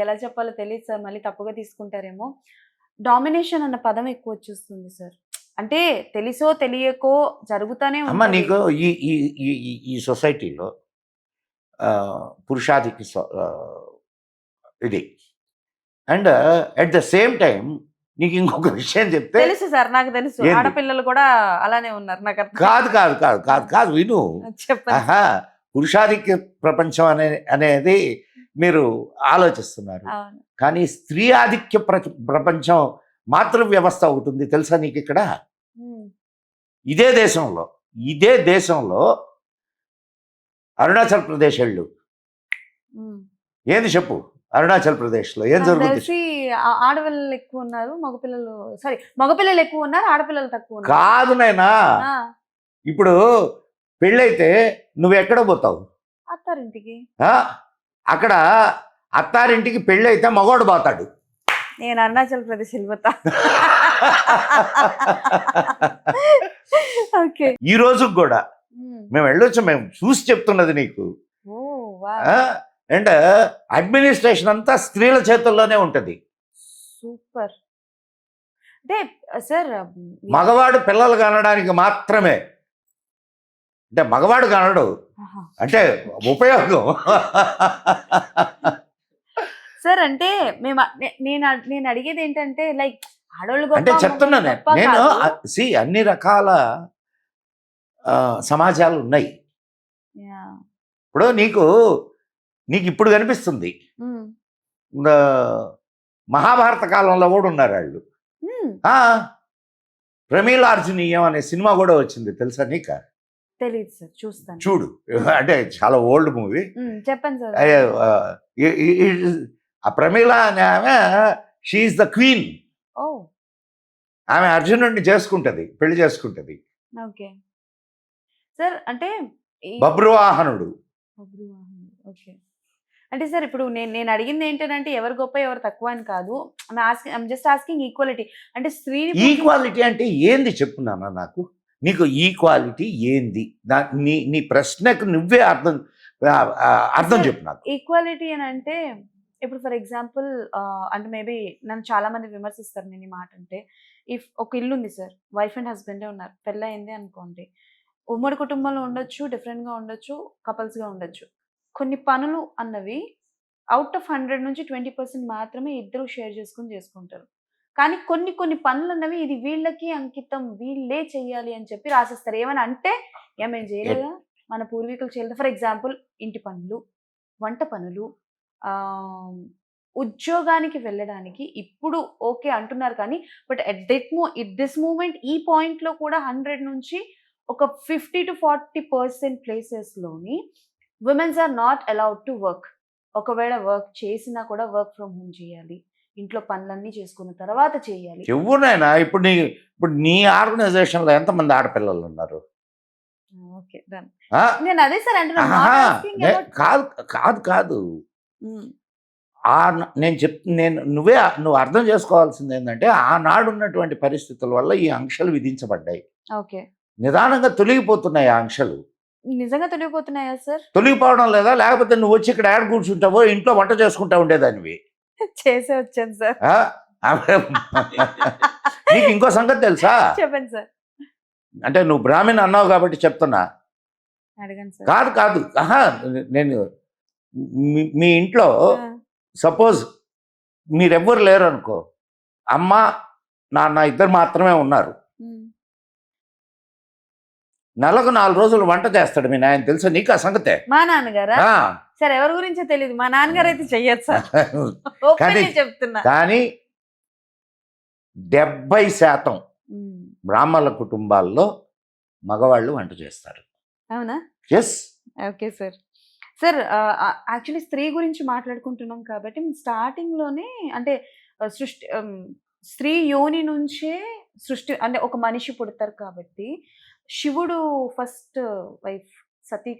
B: ఎలా చెప్పాలో తెలియదు సార్, మళ్ళీ తప్పుగా తీసుకుంటారేమో, డామినేషన్ అన్న పదం ఎక్కువ వచ్చేస్తుంది సార్. అంటే తెలిసో తెలియకో జరుగుతానే
A: అమ్మ,
B: ఉంటుంది.
A: నీకు ఈ ఈ ఈ ఈ- ఈ సొసైటీలో పురుషాధికి ఇది, and at the same time నీకు ఇంకొక విషయం చెప్తే.
B: తెలుసు సార్, నాకు తెలుసు,
A: ఏంది?
B: ఆడపిల్లలు కూడా అలానే ఉన్నారు, నాకు అర్థం.
A: కాదు విను.
B: చెప్పండి.
A: ఆహా, పురుషాధిక్య ప్రపంచం అనేది మీరు ఆలోచిస్తున్నారు,
B: అవును.
A: కానీ స్త్రీ ఆధిక్య ప్రపంచం మాతృ వ్యవస్థ ఒకటి ఉంది తెలుసా నీకు ఇక్కడ?
B: ఉమ్,
A: ఇదే దేశంలో అరుణాచల్ ప్రదేశ్ వెళ్ళు.
B: ఉమ్.
A: ఏంది చెప్పు, అరుణాచల్ ప్రదేశ్లో ఏం
B: నాకు
A: జరుగుతుంది?
B: తెలిసి ఆడపిల్లలు ఎక్కువ ఉన్నారు, మగపిల్లలు ఎక్కువ ఉన్నారు, ఆడపిల్లలు తక్కువ ఉన్నారు.
A: కాదు నాయనా,
B: ఆ,
A: ఇప్పుడు పెళ్ళైతే నువ్వు ఎక్కడ పోతావు?
B: అత్తారింటికి.
A: ఆ? అక్కడ అత్తారింటికి పెళ్ళైతే మగవాడు పోతాడు.
B: నేను అరుణాచల్ ప్రదేశ్ వెళ్ళిపోతా. ఓకే.
A: ఈ రోజు కూడా మేము వెళ్ళొచ్చు, మేము చూసి చెప్తున్నది నీకు.
B: ఓ వా,
A: అండ్ అడ్మినిస్ట్రేషన్ అంతా స్త్రీల చేతుల్లోనే ఉంటుంది.
B: సూపర్. అంటే సార్
A: మగవాడు పిల్లలు కనడానికి మాత్రమే, అంటే మగవాడు కనడు, అంటే ఉపయోగం.
B: సార్ అంటే నేను అడిగేది ఏంటంటే లైక్ ఆడవాళ్ళు
A: అంటే
B: గొప్ప
A: చెప్తున్నా
B: మగవాళ్ళు
A: నేను
B: గొప్ప
A: నేను
B: కాదు.
A: అన్ని రకాల సమాజాలు ఉన్నాయి.
B: Yeah.
A: ఇప్పుడు నీకు ఇప్పుడు కనిపిస్తుంది,
B: Mm.
A: ఆ, మహాభారత కాలంలో కూడా ఉన్నారు వాళ్ళు.
B: Mm.
A: ఆ, ప్రమీలార్జునీయం అనే సినిమా కూడా వచ్చింది, తెలుసా నీక?
B: తెలీదు సార్, చూస్తాను.
A: చూడు, అంటే చాలా ఓల్డ్ మూవీ.
B: చెప్పండి సార్.
A: ఆ ప్రమీల అనే ఆమె షీఈ్ ద క్వీన్.
B: ఓ
A: ఆమె అర్జునుడిని చేసుకుంటది, పెళ్లి చేసుకుంటది.
B: Okay sir. అంటే
A: బబ్రువాహనుడు.
B: ఓకే అంటే సార్ ఇప్పుడు నేను అడిగింది ఏంటంటే ఎవరు గొప్ప ఎవరు తక్కువ అని కాదు. I'm just asking equality. అంటే స్త్రీ
A: ఈక్వాలిటీ అంటే ఏంది చెప్పున్నానా నాకు? నీకు ఈక్వాలిటీ ఏంది? నీ ప్రశ్నకు నువ్వే అర్థం చెప్పు నాకు.
B: ఈక్వాలిటీ అని అంటే ఇప్పుడు ఫర్ ఎగ్జాంపుల్ అంటే మేబీ నన్ను చాలా మంది విమర్శిస్తారు నేను ఈ మాట అంటే. ఇఫ్ ఒక ఇల్లు ఉంది సార్, వైఫ్ అండ్ హస్బెండే ఉన్నారు, పెళ్ళయింది అనుకోండి, ఉమ్మడి కుటుంబంలో ఉండొచ్చు, డిఫరెంట్గా ఉండొచ్చు, కపుల్స్గా ఉండొచ్చు. కొన్ని పనులు అన్నవి అవుట్ ఆఫ్ 100 నుంచి 20% మాత్రమే ఇద్దరు షేర్ చేసుకుంటారు. కానీ కొన్ని పనులు అన్నవి ఇది వీళ్ళకి అంకితం, వీళ్ళే చెయ్యాలి అని చెప్పి రాసిస్తారు. ఏమని అంటే ఏమేం చేయలేదా, మన పూర్వీకులు చేయలేదు. ఫర్ ఎగ్జాంపుల్ ఇంటి పనులు, వంట పనులు, ఉద్యోగానికి వెళ్ళడానికి ఇప్పుడు ఓకే అంటున్నారు. కానీ బట్ ఎట్ దిస్ మూమెంట్ ఈ పాయింట్లో కూడా 100 నుంచి ఒక 50 to 40% ప్లేసెస్లోని womens are not allowed to work. ఒకవేళ వర్క్ చేసినా కూడా వర్క్ ఫ్రమ్ హోమ్ చేయాలి, ఇంట్లో పనులన్నీ చేసుకున్న తర్వాత చేయాలి.
A: ఎవరినైనా ఇప్పుడు నీ ఆర్గనైజేషన్లో ఎంతమంది ఆడపిల్లలు ఉన్నారు?
B: Okay done. నేను అదే సార్ అంటున్నాను.
A: కాదు నువ్వు అర్థం చేసుకోవాల్సింది ఏంటంటే ఆనాడు ఉన్నటువంటి పరిస్థితుల వల్ల ఈ ఆంక్షలు విధించబడ్డాయి.
B: ఓకే,
A: నిదానంగా తొలగిపోతున్నాయి ఆ ఆంక్షలు.
B: నిజంగా తొలగిపోతున్నాయా సార్?
A: తొలగిపోవడం లేదా, లేకపోతే నువ్వు వచ్చి ఇక్కడ యాడ్ కూర్చుంటావో ఇంట్లో వంట చేసుకుంటా ఉండేదానివి.
B: చేసే వచ్చాను సార్.
A: నీకు ఇంకో సంగతి తెలుసా?
B: చెప్పండి సార్.
A: అంటే నువ్వు బ్రాహ్మణ్ అన్నావు కాబట్టి చెప్తున్నా.
B: అడగండి సార్.
A: కాదు నేను మీ ఇంట్లో సపోజ్ మీరెవ్వరు లేరు అనుకో, అమ్మ నాన్న ఇద్దరు మాత్రమే ఉన్నారు, నెలకు 4 రోజులు వంట చేస్తాడు మీ నాయన, తెలుసా నీకు ఆ సంగతే?
B: మా నాన్నగారా? సార్ ఎవరి గురించో తెలియదు, మా నాన్నగారు అయితే చెయ్యొచ్చు సార్. చెప్తున్నా.
A: కానీ 70% బ్రాహ్మణుల కుటుంబాల్లో మగవాళ్ళు వంట చేస్తారు.
B: అవునా?
A: Yes.
B: Okay sir. Sir actually స్త్రీ గురించి మాట్లాడుకుంటున్నాం కాబట్టి స్టార్టింగ్లోనే అంటే స్త్రీ యోని నుంచే సృష్టి అంటే ఒక మనిషి పుడతారు కాబట్టి శివుడు ఫస్ట్ వైఫ్ సతీయ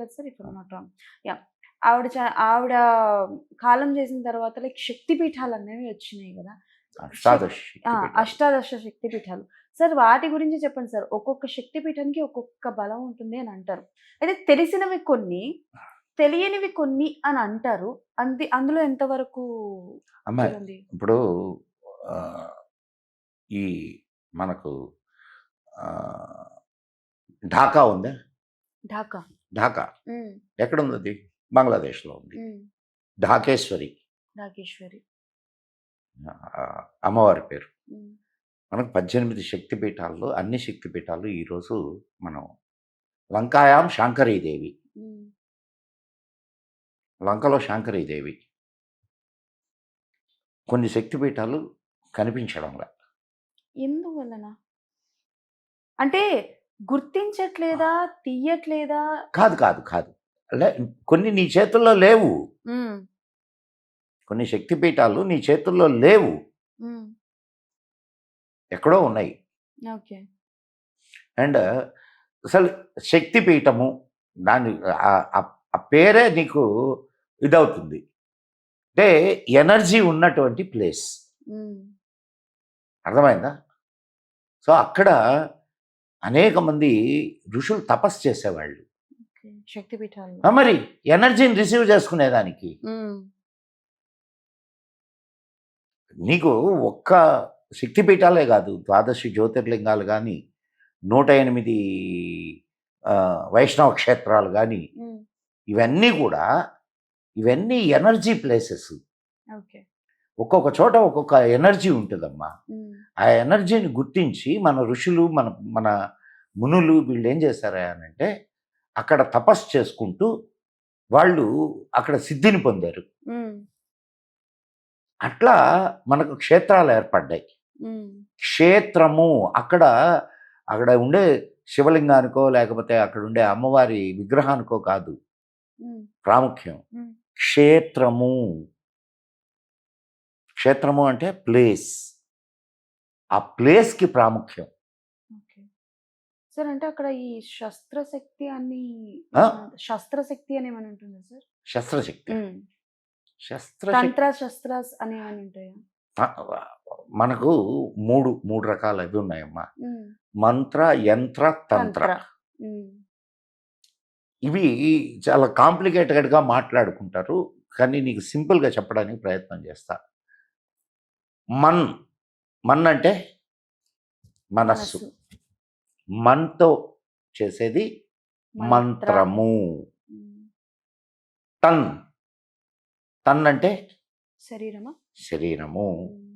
B: కదా సార్, ఇప్పుడు నాట్ రాంగ్. యా, ఆవిడ కాలం చేసిన తర్వాత లైక్ శక్తిపీఠాలు అనేవి వచ్చినాయి కదా, అష్టాదశ శక్తిపీఠాలు. సార్ వాటి గురించి చెప్పండి సార్. ఒక్కొక్క శక్తిపీఠానికి ఒక్కొక్క బలం ఉంటుంది అని అంటారు. అయితే తెలిసినవి కొన్ని, తెలియనివి కొన్ని అని అంటారు. అందులో ఎంతవరకు
A: అమ్మాయి? ఇప్పుడు ఈ మనకు ఢాకా ఉందా? ఢాకా ఎక్కడ ఉంది? అది బంగ్లాదేశ్లో ఉంది. ఢాకేశ్వరి అమ్మవారి పేరు. మనకు 18 శక్తిపీఠాల్లో అన్ని శక్తిపీఠాలు ఈరోజు మనం లంకాయాం శాంకరీదేవి, లంకలో శాంకరీదేవి. కొన్ని శక్తిపీఠాలు కనిపించడంలా.
B: ఎందువలన అంటే గుర్తించట్లేదా, తీయట్లేదా?
A: కాదు కొన్ని నీ చేతుల్లో లేవు. కొన్ని శక్తిపీఠాలు నీ చేతుల్లో లేవు, ఎక్కడో ఉన్నాయి.
B: ఓకే.
A: అండ్ అసలు శక్తిపీఠము దాని ఆ పేరే నీకు ఇదవుతుంది, అంటే ఎనర్జీ ఉన్నటువంటి ప్లేస్. అర్థమైందా? సో అక్కడ అనేక మంది ఋషులు తపస్సు చేసేవాళ్ళు
B: శక్తిపీఠాలు,
A: మరి ఎనర్జీని రిసీవ్ చేసుకునేదానికి. నీకు ఒక్క శక్తిపీఠాలే కాదు, ద్వాదశి జ్యోతిర్లింగాలు కానీ, 108 వైష్ణవ క్షేత్రాలు కానీ,
B: ఉమ్,
A: ఇవన్నీ ఎనర్జీ ప్లేసెస్.
B: ఓకే.
A: ఒక్కొక్క చోట ఒక్కొక్క ఎనర్జీ ఉంటుందమ్మా.
B: ఉమ్,
A: ఆ ఎనర్జీని గుర్తించి మన ఋషులు, మన మన మునులు వీళ్ళు ఏం చేశారా అని అంటే, అక్కడ తపస్సు చేసుకుంటూ వాళ్ళు అక్కడ సిద్ధిని పొందారు.
B: ఉమ్,
A: అట్లా మనకు క్షేత్రాలు ఏర్పడ్డాయి.
B: ఉమ్,
A: క్షేత్రము అక్కడ అక్కడ ఉండే శివలింగానికో లేకపోతే అక్కడ ఉండే అమ్మవారి విగ్రహానికో కాదు
B: ఉమ్,
A: ప్రాముఖ్యం.
B: ఉమ్,
A: క్షేత్రము, క్షేత్రము అంటే ప్లేస్. ఆ ప్లేస్కి ప్రాముఖ్యం.
B: ఓకే. సార్ అంటే అక్కడ ఈ శస్త్రశక్తి అని
A: ఆ?
B: శస్త్రశక్తి అని ఏమైనా ఉంటుందా సార్?
A: శస్త్రశక్తి,
B: ఉమ్.
A: శస్త్రశక్తి
B: తంత్ర శస్త్రాస్ అని ఏమైనా ఉంటాయా?
A: మనకు మూడు రకాలు అవి ఉన్నాయమ్మా.
B: ఉమ్,
A: మంత్ర, యంత్ర, తంత్ర.
B: తంత్ర. ఉమ్,
A: ఇవి చాలా కాంప్లికేటెడ్గా మాట్లాడుకుంటారు, కానీ నీకు సింపుల్గా చెప్పడానికి ప్రయత్నం చేస్తా. మన్ అంటే మనస్సు.
B: మనస్సు.
A: మన్తో చేసేది మంత్రము.
B: ఉమ్,
A: తన్ అంటే
B: శరీరమా?
A: శరీరము.
B: ఉమ్,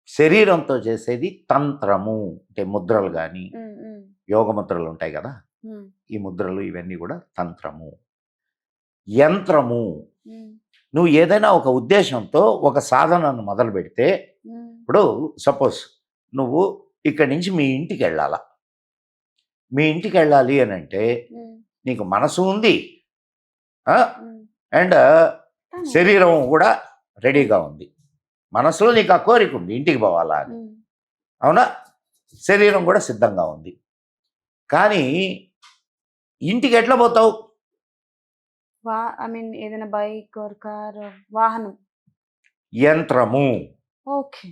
A: శరీరంతో చేసేది తంత్రము, అంటే ముద్రలు కానీ,
B: ఉమ్, ఉమ్,
A: యోగ ముద్రలు ఉంటాయి కదా,
B: ఉమ్,
A: ఈ ముద్రలు ఇవన్నీ కూడా తంత్రము. యంత్రము,
B: ఉమ్,
A: నువ్వు ఏదైనా ఒక ఉద్దేశంతో ఒక సాధనను మొదలు పెడితే,
B: ఉమ్,
A: ఇప్పుడు సపోజ్ నువ్వు ఇక్కడి నుంచి మీ ఇంటికి వెళ్ళాలా. మీ ఇంటికి వెళ్ళాలి అని అంటే
B: ఉమ్,
A: నీకు మనసు ఉంది
B: ఉమ్.
A: అండ్
B: తను.
A: శరీరం కూడా రెడీగా ఉంది. మనసులో నీకు ఆ కోరిక ఉంది ఇంటికి పోవాలా అని,
B: ఉమ్,
A: అవునా? శరీరం కూడా సిద్ధంగా ఉంది. కానీ ఇంటికి ఎట్లా పోతావు?
B: ఐ మీన్ ఏదైనా బైక్ ఆర్ కార్ వాహనం.
A: యంత్రము.
B: ఓకే.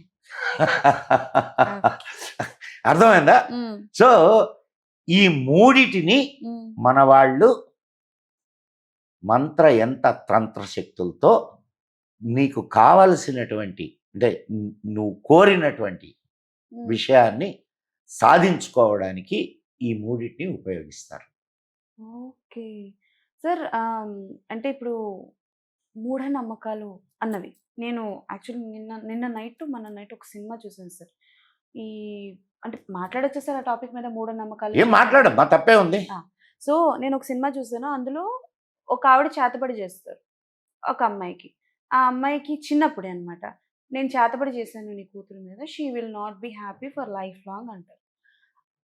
A: అర్థమైందా?
B: ఉమ్,
A: సో ఈ మూడిటిని
B: ఉమ్,
A: మన వాళ్ళు మంత్ర యంత్ర తంత్ర శక్తులతో నీకు కావలసినటువంటి, అంటే నువ్వు కోరినటువంటి
B: ఉమ్.
A: విషయాన్ని సాధించుకోవడానికి ఈ మూడింటిని ఉపయోగిస్తారు.
B: ఓకే. సార్ అంటే ఇప్పుడు మూఢనమ్మకాలు అన్నవి నేను యాక్చువల్లీ నిన్న నైట్ మన నైట్ ఒక సినిమా చూసాను సార్. ఈ అంటే మాట్లాడొచ్చా సార్ ఆ టాపిక్ మీద మూఢనమ్మకాలు?
A: ఏం మాట్లాడమ్మా, తప్పే ఉంది.
B: సో నేను ఒక సినిమా చూసాను. అందులో ఒక ఆవిడ చేతబడి చేస్తారు ఒక అమ్మాయికి. ఆ అమ్మాయికి చిన్నప్పుడే అనమాట. నేను చేతబడి చేశాను నీ కూతురు మీద, she will not be happy for lifelong అంటారు.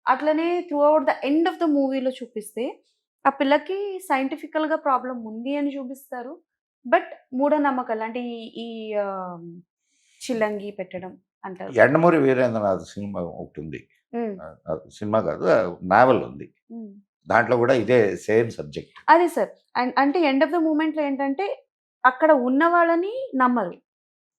B: అట్లనే throughout the end of the మూవీలో చూపిస్తే ఆ పిల్లకి సైంటిఫికల్గా ప్రాబ్లం ఉంది అని చూపిస్తారు. బట్ మూఢనమ్మకాలు అంటే ఈ ఈ చిల్లంగి పెట్టడం అంటారు.
A: ఎండమూరి వీరేంద్రనాథ్ సినిమా ఒకటి ఉంది.
B: ఉమ్,
A: సినిమా కాదు, నావెల్ ఉంది.
B: ఉమ్.
A: దాంట్లో కూడా ఇదే సేమ్ సబ్జెక్ట్.
B: అదే సార్. అంటే ఎండ్ ఆఫ్ ద మూమెంట్లో ఏంటంటే అక్కడ ఉన్న వాళ్ళని నమ్మరు,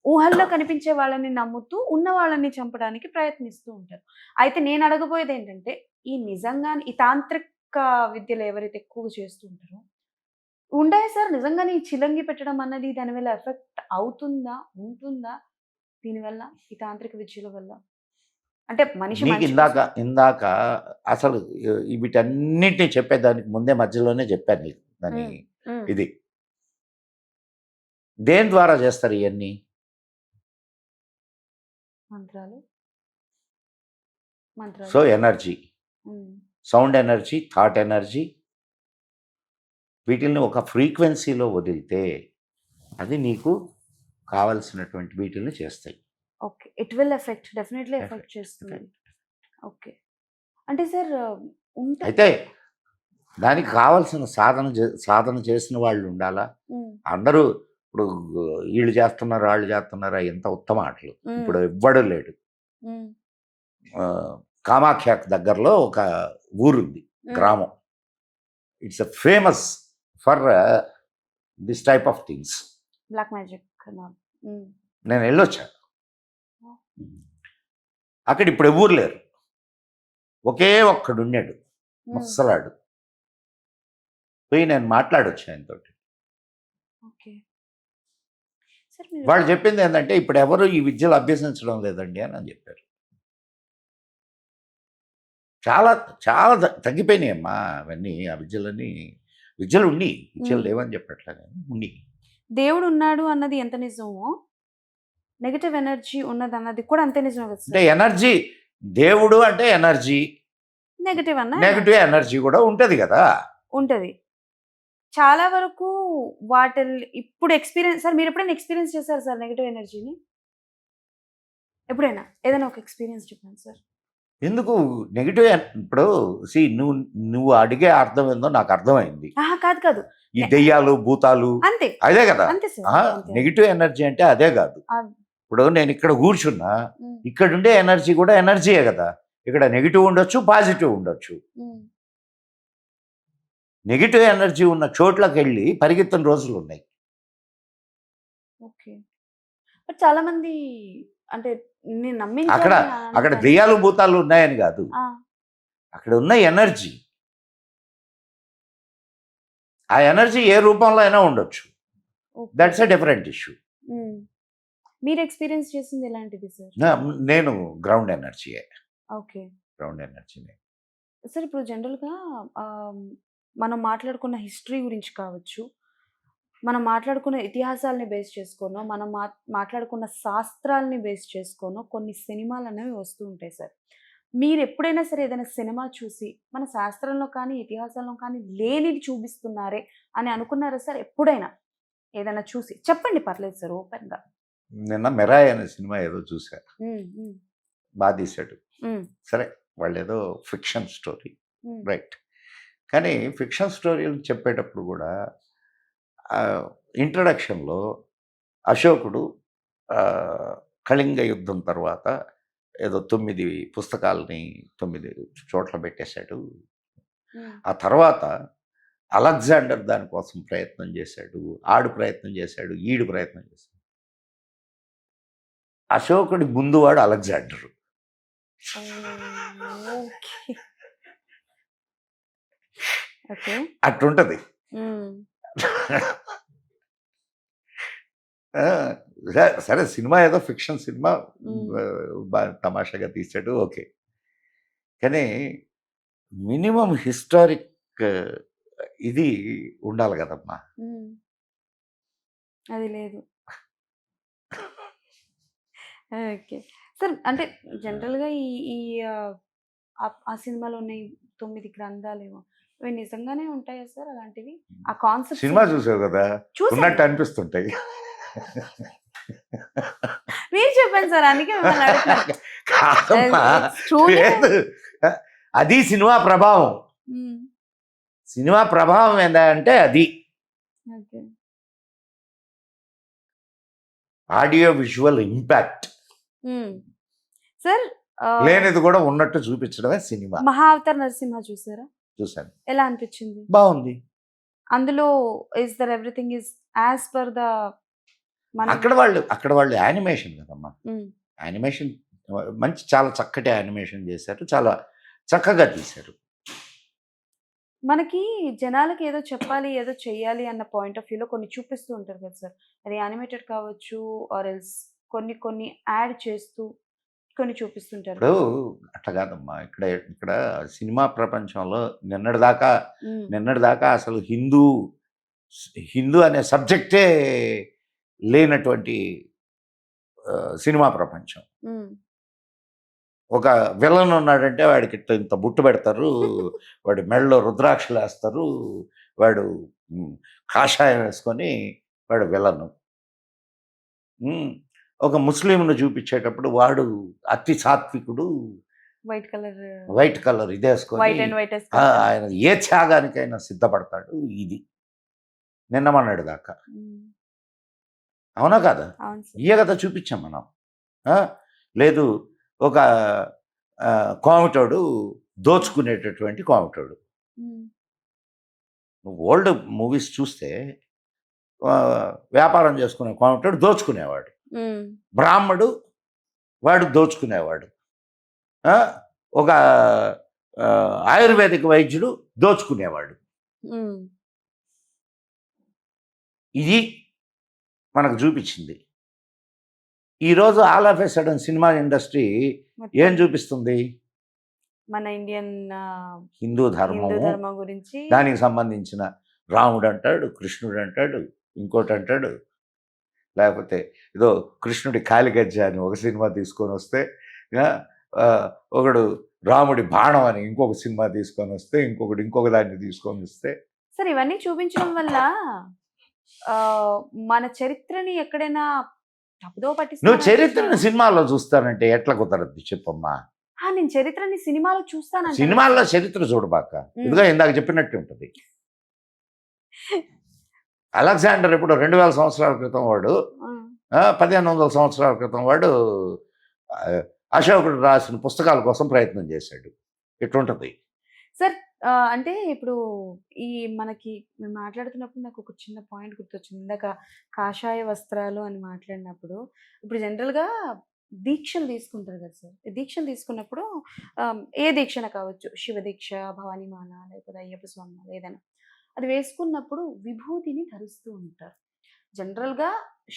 B: ఊహల్లో కనిపించే వాళ్ళని నమ్ముతూ ఉన్న వాళ్ళని చంపడానికి ప్రయత్నిస్తూ ఉంటారు. అయితే నేను అడగబోయేది ఏంటంటే ఈ నిజంగానే ఈ తాంత్రిక విద్యలు ఎవరైతే ఎక్కువగా చేస్తూ ఉంటారో ఉంటాయి సార్, నిజంగానే ఈ చిలంగి పెట్టడం అన్నది దానివల్ల ఎఫెక్ట్ అవుతుందా, ఉంటుందా దీనివల్ల, ఈ తాంత్రిక విద్యల వల్ల? అంటే మనిషి
A: నీకు
B: మనిషి
A: ఇందాక అసలు వీటన్నిటిని చెప్పేదానికి ముందే మధ్యలోనే చెప్పాను నీకు దాని
B: ఉమ్,
A: ఇది దేని ద్వారా చేస్తారు ఇవన్నీ?
B: మంత్రాలు.
A: సో ఎనర్జీ,
B: ఉమ్,
A: సౌండ్ ఎనర్జీ, థాట్ ఎనర్జీ, వీటిల్ని ఒక ఫ్రీక్వెన్సీలో వదిలితే అది నీకు కావలసినటువంటి వీటిల్ని చేస్తాయి.
B: Okay. It will effect, definitely effect చేస్తుంది. ఓకే. అంటే సార్ ఉంటాయి.
A: అయితే దానికి కావాల్సిన సాధన చేసిన వాళ్ళు ఉండాలా.
B: ఉమ్,
A: అందరూ ఇప్పుడు వీళ్ళు చేస్తున్నారు వాళ్ళు చేస్తున్నారా, ఎంత ఉత్తమ ఆటలు.
B: ఉమ్,
A: ఇప్పుడు ఎవ్వడు లేడు.
B: ఉమ్,
A: ఆ, కామాఖ్యాకు దగ్గరలో ఒక ఊరుంది,
B: ఉమ్,
A: గ్రామం. It's famous for this type of things.
B: Black magic.
A: నేను వెళ్ళొచ్చా అక్కడ. ఇప్పుడు ఎవరు లేరు, ఒకే ఒక్కడు ఉన్నాడు, ముసలాడు. పోయి నేను మాట్లాడొచ్చు ఆయనతో.
B: ఓకే. సార్ మీరు
A: వాళ్ళు చెప్పింది ఏంటంటే ఇప్పుడు ఎవరు ఈ విద్యలు అభ్యసించడం లేదండి అని చెప్పారు. చాలా చాలా తగ్గిపోయినాయమ్మా అవన్నీ. ఆ విద్యలన్నీ విద్యలు ఉన్నాయి, విద్యలు లేవని చెప్పట్లే కానీ ఉన్నాయి.
B: దేవుడు ఉన్నాడు అన్నది ఎంత నిజమో, నెగెటివ్ ఎనర్జీ ఉన్నదన్నది కూడా అంతే నిజమే కదా
A: అంటే
B: సార్.
A: ఎనర్జీ, దేవుడు అంటే ఎనర్జీ,
B: నెగెటివ్ అన్న
A: నెగిటివ్ ఎనర్జీ కూడా ఉంటుంది కదా.
B: ఉంటది. చాలా వరకు ఇప్పుడు ఎక్స్‌పీరియన్స్ సార్, మీరెప్పుడైనా ఎక్స్‌పీరియన్స్ చేసారా సార్ నెగెటివ్ ఎనర్జీని? ఎప్పుడైనా? ఏదైనా ఒక ఎక్స్‌పీరియన్స్ చెప్పండి సార్.
A: ఎందుకు నెగిటివ్? ఇప్పుడు నువ్వు నువ్వు అడిగే అర్థం ఏందో నాకు అర్థమైంది.
B: అహా! కాదు. కాదు.
A: ఈ దెయ్యాలు భూతాలు
B: అంతే.
A: అదే కదా.
B: అంతే సార్. అంతే.
A: నెగిటివ్ ఎనర్జీ అంటే అదే కాదు. ఇప్పుడు నేను ఇక్కడ కూర్చున్నా, ఇక్కడ ఉండే ఎనర్జీ కూడా ఎనర్జీయే కదా. ఇక్కడ నెగిటివ్ ఉండొచ్చు, పాజిటివ్ ఉండొచ్చు. నెగిటివ్ ఎనర్జీ ఉన్న చోట్లకి వెళ్ళి పరిగెత్తిన రోజులు ఉన్నాయి.
B: ఓకే. బట్ చాలా మంది అంటే నేను నమ్మించాలి
A: అక్కడ అక్కడ దెయ్యాలు భూతాలు ఉన్నాయని కాదు,
B: ఆ!
A: అక్కడ ఉన్న ఎనర్జీ, ఆ ఎనర్జీ ఏ రూపంలో అయినా ఉండొచ్చు.
B: Okay.
A: That's a different issue.
B: మీరు ఎక్స్‌పీరియన్స్ చేసింది ఎలాంటిది సార్?
A: నేను గ్రౌండ్ ఎనర్జీయే.
B: ఓకే.
A: గ్రౌండ్ ఎనర్జీనే.
B: సార్ ఇప్పుడు జనరల్‌గా మనం మాట్లాడుకున్న హిస్టరీ గురించి కావచ్చు, మనం మాట్లాడుకున్న ఇతిహాసాలని బేస్ చేసుకోనో, మనం మాట్లాడుకున్న శాస్త్రాలని బేస్ చేసుకోనో కొన్ని సినిమాలనేవి వస్తూ ఉంటాయి సార్. మీరెప్పుడైనా సరే ఏదైనా సినిమా చూసి, మన శాస్త్రంలో కానీ, ఇతిహాసంలో కానీ లేనిది చూపిస్తున్నారే అని అనుకున్నారా సార్ ఎప్పుడైనా? ఏదైనా చూసి చెప్పండి, పర్లేదు సార్ ఓపెన్‌గా.
A: నిన్న 'మిరాయ్' అనే సినిమా ఏదో చూసా,
B: హ్మ్.
A: బాగా తీశాడు.
B: హ్మ్.
A: సరే, వాళ్ళేదో ఫిక్షన్ స్టోరీ,
B: హ్మ్.
A: రైట్. కానీ ఫిక్షన్ స్టోరీలు చెప్పేటప్పుడు కూడా ఇంట్రడక్షన్లో అశోకుడు కళింగ యుద్ధం తర్వాత ఏదో 9 పుస్తకాలని 9 చోట్ల పెట్టేశాడు. ఆ తర్వాత అలెగ్జాండర్ దానికోసం ప్రయత్నం చేశాడు, ఆడు ప్రయత్నం చేశాడు, ఈడు ప్రయత్నం చేశాడు. అశోకుడి ముందువాడు అలెగ్జాండర్.
B: ఓకే. ఓకే.
A: అట్లుంటది. సరే, సినిమా ఏదో ఫిక్షన్ సినిమా, బాగా తమాషాగా తీసాడు, ఓకే. కానీ మినిమం హిస్టారిక్ ఇది ఉండాలి కదమ్మా.
B: అది లేదు. ఓకే. సార్ అంటే జనరల్‌గా ఈ ఈ ఆ సినిమాలో ఉన్న ఈ 9 గ్రంథాలేమో అవి నిజంగానే ఉంటాయా సార్ అలాంటివి? ఆ కాన్సెప్ట్స్
A: సినిమా చూసావు కదా,
B: చూసాను.
A: ఉన్నట్టు అనిపిస్తుంటాయి.
B: మీరు చెప్పండి సార్, అందుకే మిమ్మల్ని అడుగుతున్నాను.
A: కాదమ్మా,
B: It's truly
A: లేదు. అది సినిమా ప్రభావం. సినిమా ప్రభావం ఏంటంటే అది
B: okay.
A: Audio visual impact
B: sir
A: లేనిది కూడా ఉన్నట్టు చూపించడమే సినిమా.
B: 'మహావతార్ నరసింహ' చూసారా?
A: చూసాను,
B: ఎలా అనిపించింది?
A: బాగుంది.
B: అందులో everything is as per the
A: అక్కడ వాళ్ళు యానిమేషన్ కదమ్మా. యానిమేషన్ మంచి, చాలా చక్కటి యానిమేషన్ చేశారు, చాలా చక్కగా తీశారు.
B: మనకి జనాలకి ఏదో చెప్పాలి, ఏదో చెయ్యాలి అన్న పాయింట్ ఆఫ్ వ్యూలో కొన్ని చూపిస్తూ ఉంటారు కదా సార్. అది యానిమేటెడ్ కావచ్చు, ఆర్ ఎల్స్ కొన్ని యాడ్ చేస్తూ కొన్ని చూపిస్తుంటారు.
A: ఇప్పుడు అట్లా కాదమ్మా, ఇక్కడ సినిమా ప్రపంచంలో నిన్నటిదాకా అసలు హిందూ అనే సబ్జెక్టే లేనటువంటి సినిమా ప్రపంచం. ఒక విలన్ ఉన్నాడంటే వాడికి ఇంత బుట్టు పెడతారు, వాడి మెడలో రుద్రాక్షలు వేస్తారు, వాడు కాషాయం వేసుకొని వాడు విలను. ఒక ముస్లింను చూపించేటప్పుడు వాడు అతి సాత్వికుడు, వైట్ కలర్ ఇదేసుకొని ఆయన ఏ త్యాగానికైనా సిద్ధపడతాడు. ఇది నిన్నమన్నాడు దాకా, అవునా కాదా? ఇయే కదా చూపించాం మనం. లేదు, ఒక కోమటోడు దోచుకునేటటువంటి కోమటోడు. ఓల్డ్ మూవీస్ చూస్తే వ్యాపారం చేసుకునే కోమటోడు దోచుకునేవాడు, బ్రాహ్మడు వాడు దోచుకునేవాడు, ఒక ఆయుర్వేదిక వైద్యుడు దోచుకునేవాడు. ఇది మనకు చూపించింది. ఈరోజు all of a sudden cinema industry ఏం చూపిస్తుంది?
B: మన ఇండియన్
A: హిందూ
B: హిందూ
A: ధర్మము
B: ధర్మం గురించి
A: దానికి సంబంధించిన రాముడు అంటాడు, కృష్ణుడు అంటాడు, ఇంకోటి అంటాడు, లేకపోతే ఏదో కృష్ణుడి కాలిగజ్జ అని ఒక సినిమా తీసుకొని వస్తే ఆ, ఆ, ఒకడు రాముడి బాణం అని ఇంకొక సినిమా తీసుకొని వస్తే ఇంకొకటి ఇంకొక దాన్ని తీసుకొని వస్తే
B: సార్ ఇవన్నీ చూపించడం వల్ల ఆ, మన చరిత్రని ఎక్కడైనా తప్పుదో
A: నువ్వు
B: పట్టిస్తున్నా
A: చరిత్రను సినిమాల్లో చూస్తానంటే ఎట్లా కుదరద్దు చెప్పమ్మా.
B: నేను చరిత్రని సినిమాలో చూస్తాను
A: సినిమాల్లో చరిత్ర చూడబాక, ఇదిగా ఇందాక చెప్పినట్టు ఉంటుంది. అలెగ్జాండర్ ఇప్పుడు 2000 సంవత్సరాల క్రితం వాడు, 1500 సంవత్సరాల క్రితం వాడు ఆ, అశోకుడు రాసిన పుస్తకాల కోసం ప్రయత్నం చేశాడు. ఇట్లుంటది.
B: సార్ అంటే ఇప్పుడు ఈ మనకి మేము మాట్లాడుతున్నప్పుడు నాకు ఒక చిన్న పాయింట్ గుర్తొచ్చింది. ఇందాక కాషాయ వస్త్రాలు అని మాట్లాడినప్పుడు ఇప్పుడు జనరల్గా దీక్షలు తీసుకుంటారు కదా సార్. ఈ దీక్షలు తీసుకున్నప్పుడు ఏ దీక్షణ కావచ్చు, శివ దీక్ష, భవానీమాల, లేకపోతే అయ్యప్ప స్వామి మాల, ఏదైనా అది వేసుకున్నప్పుడు విభూతిని ధరిస్తూ ఉంటారు. జనరల్గా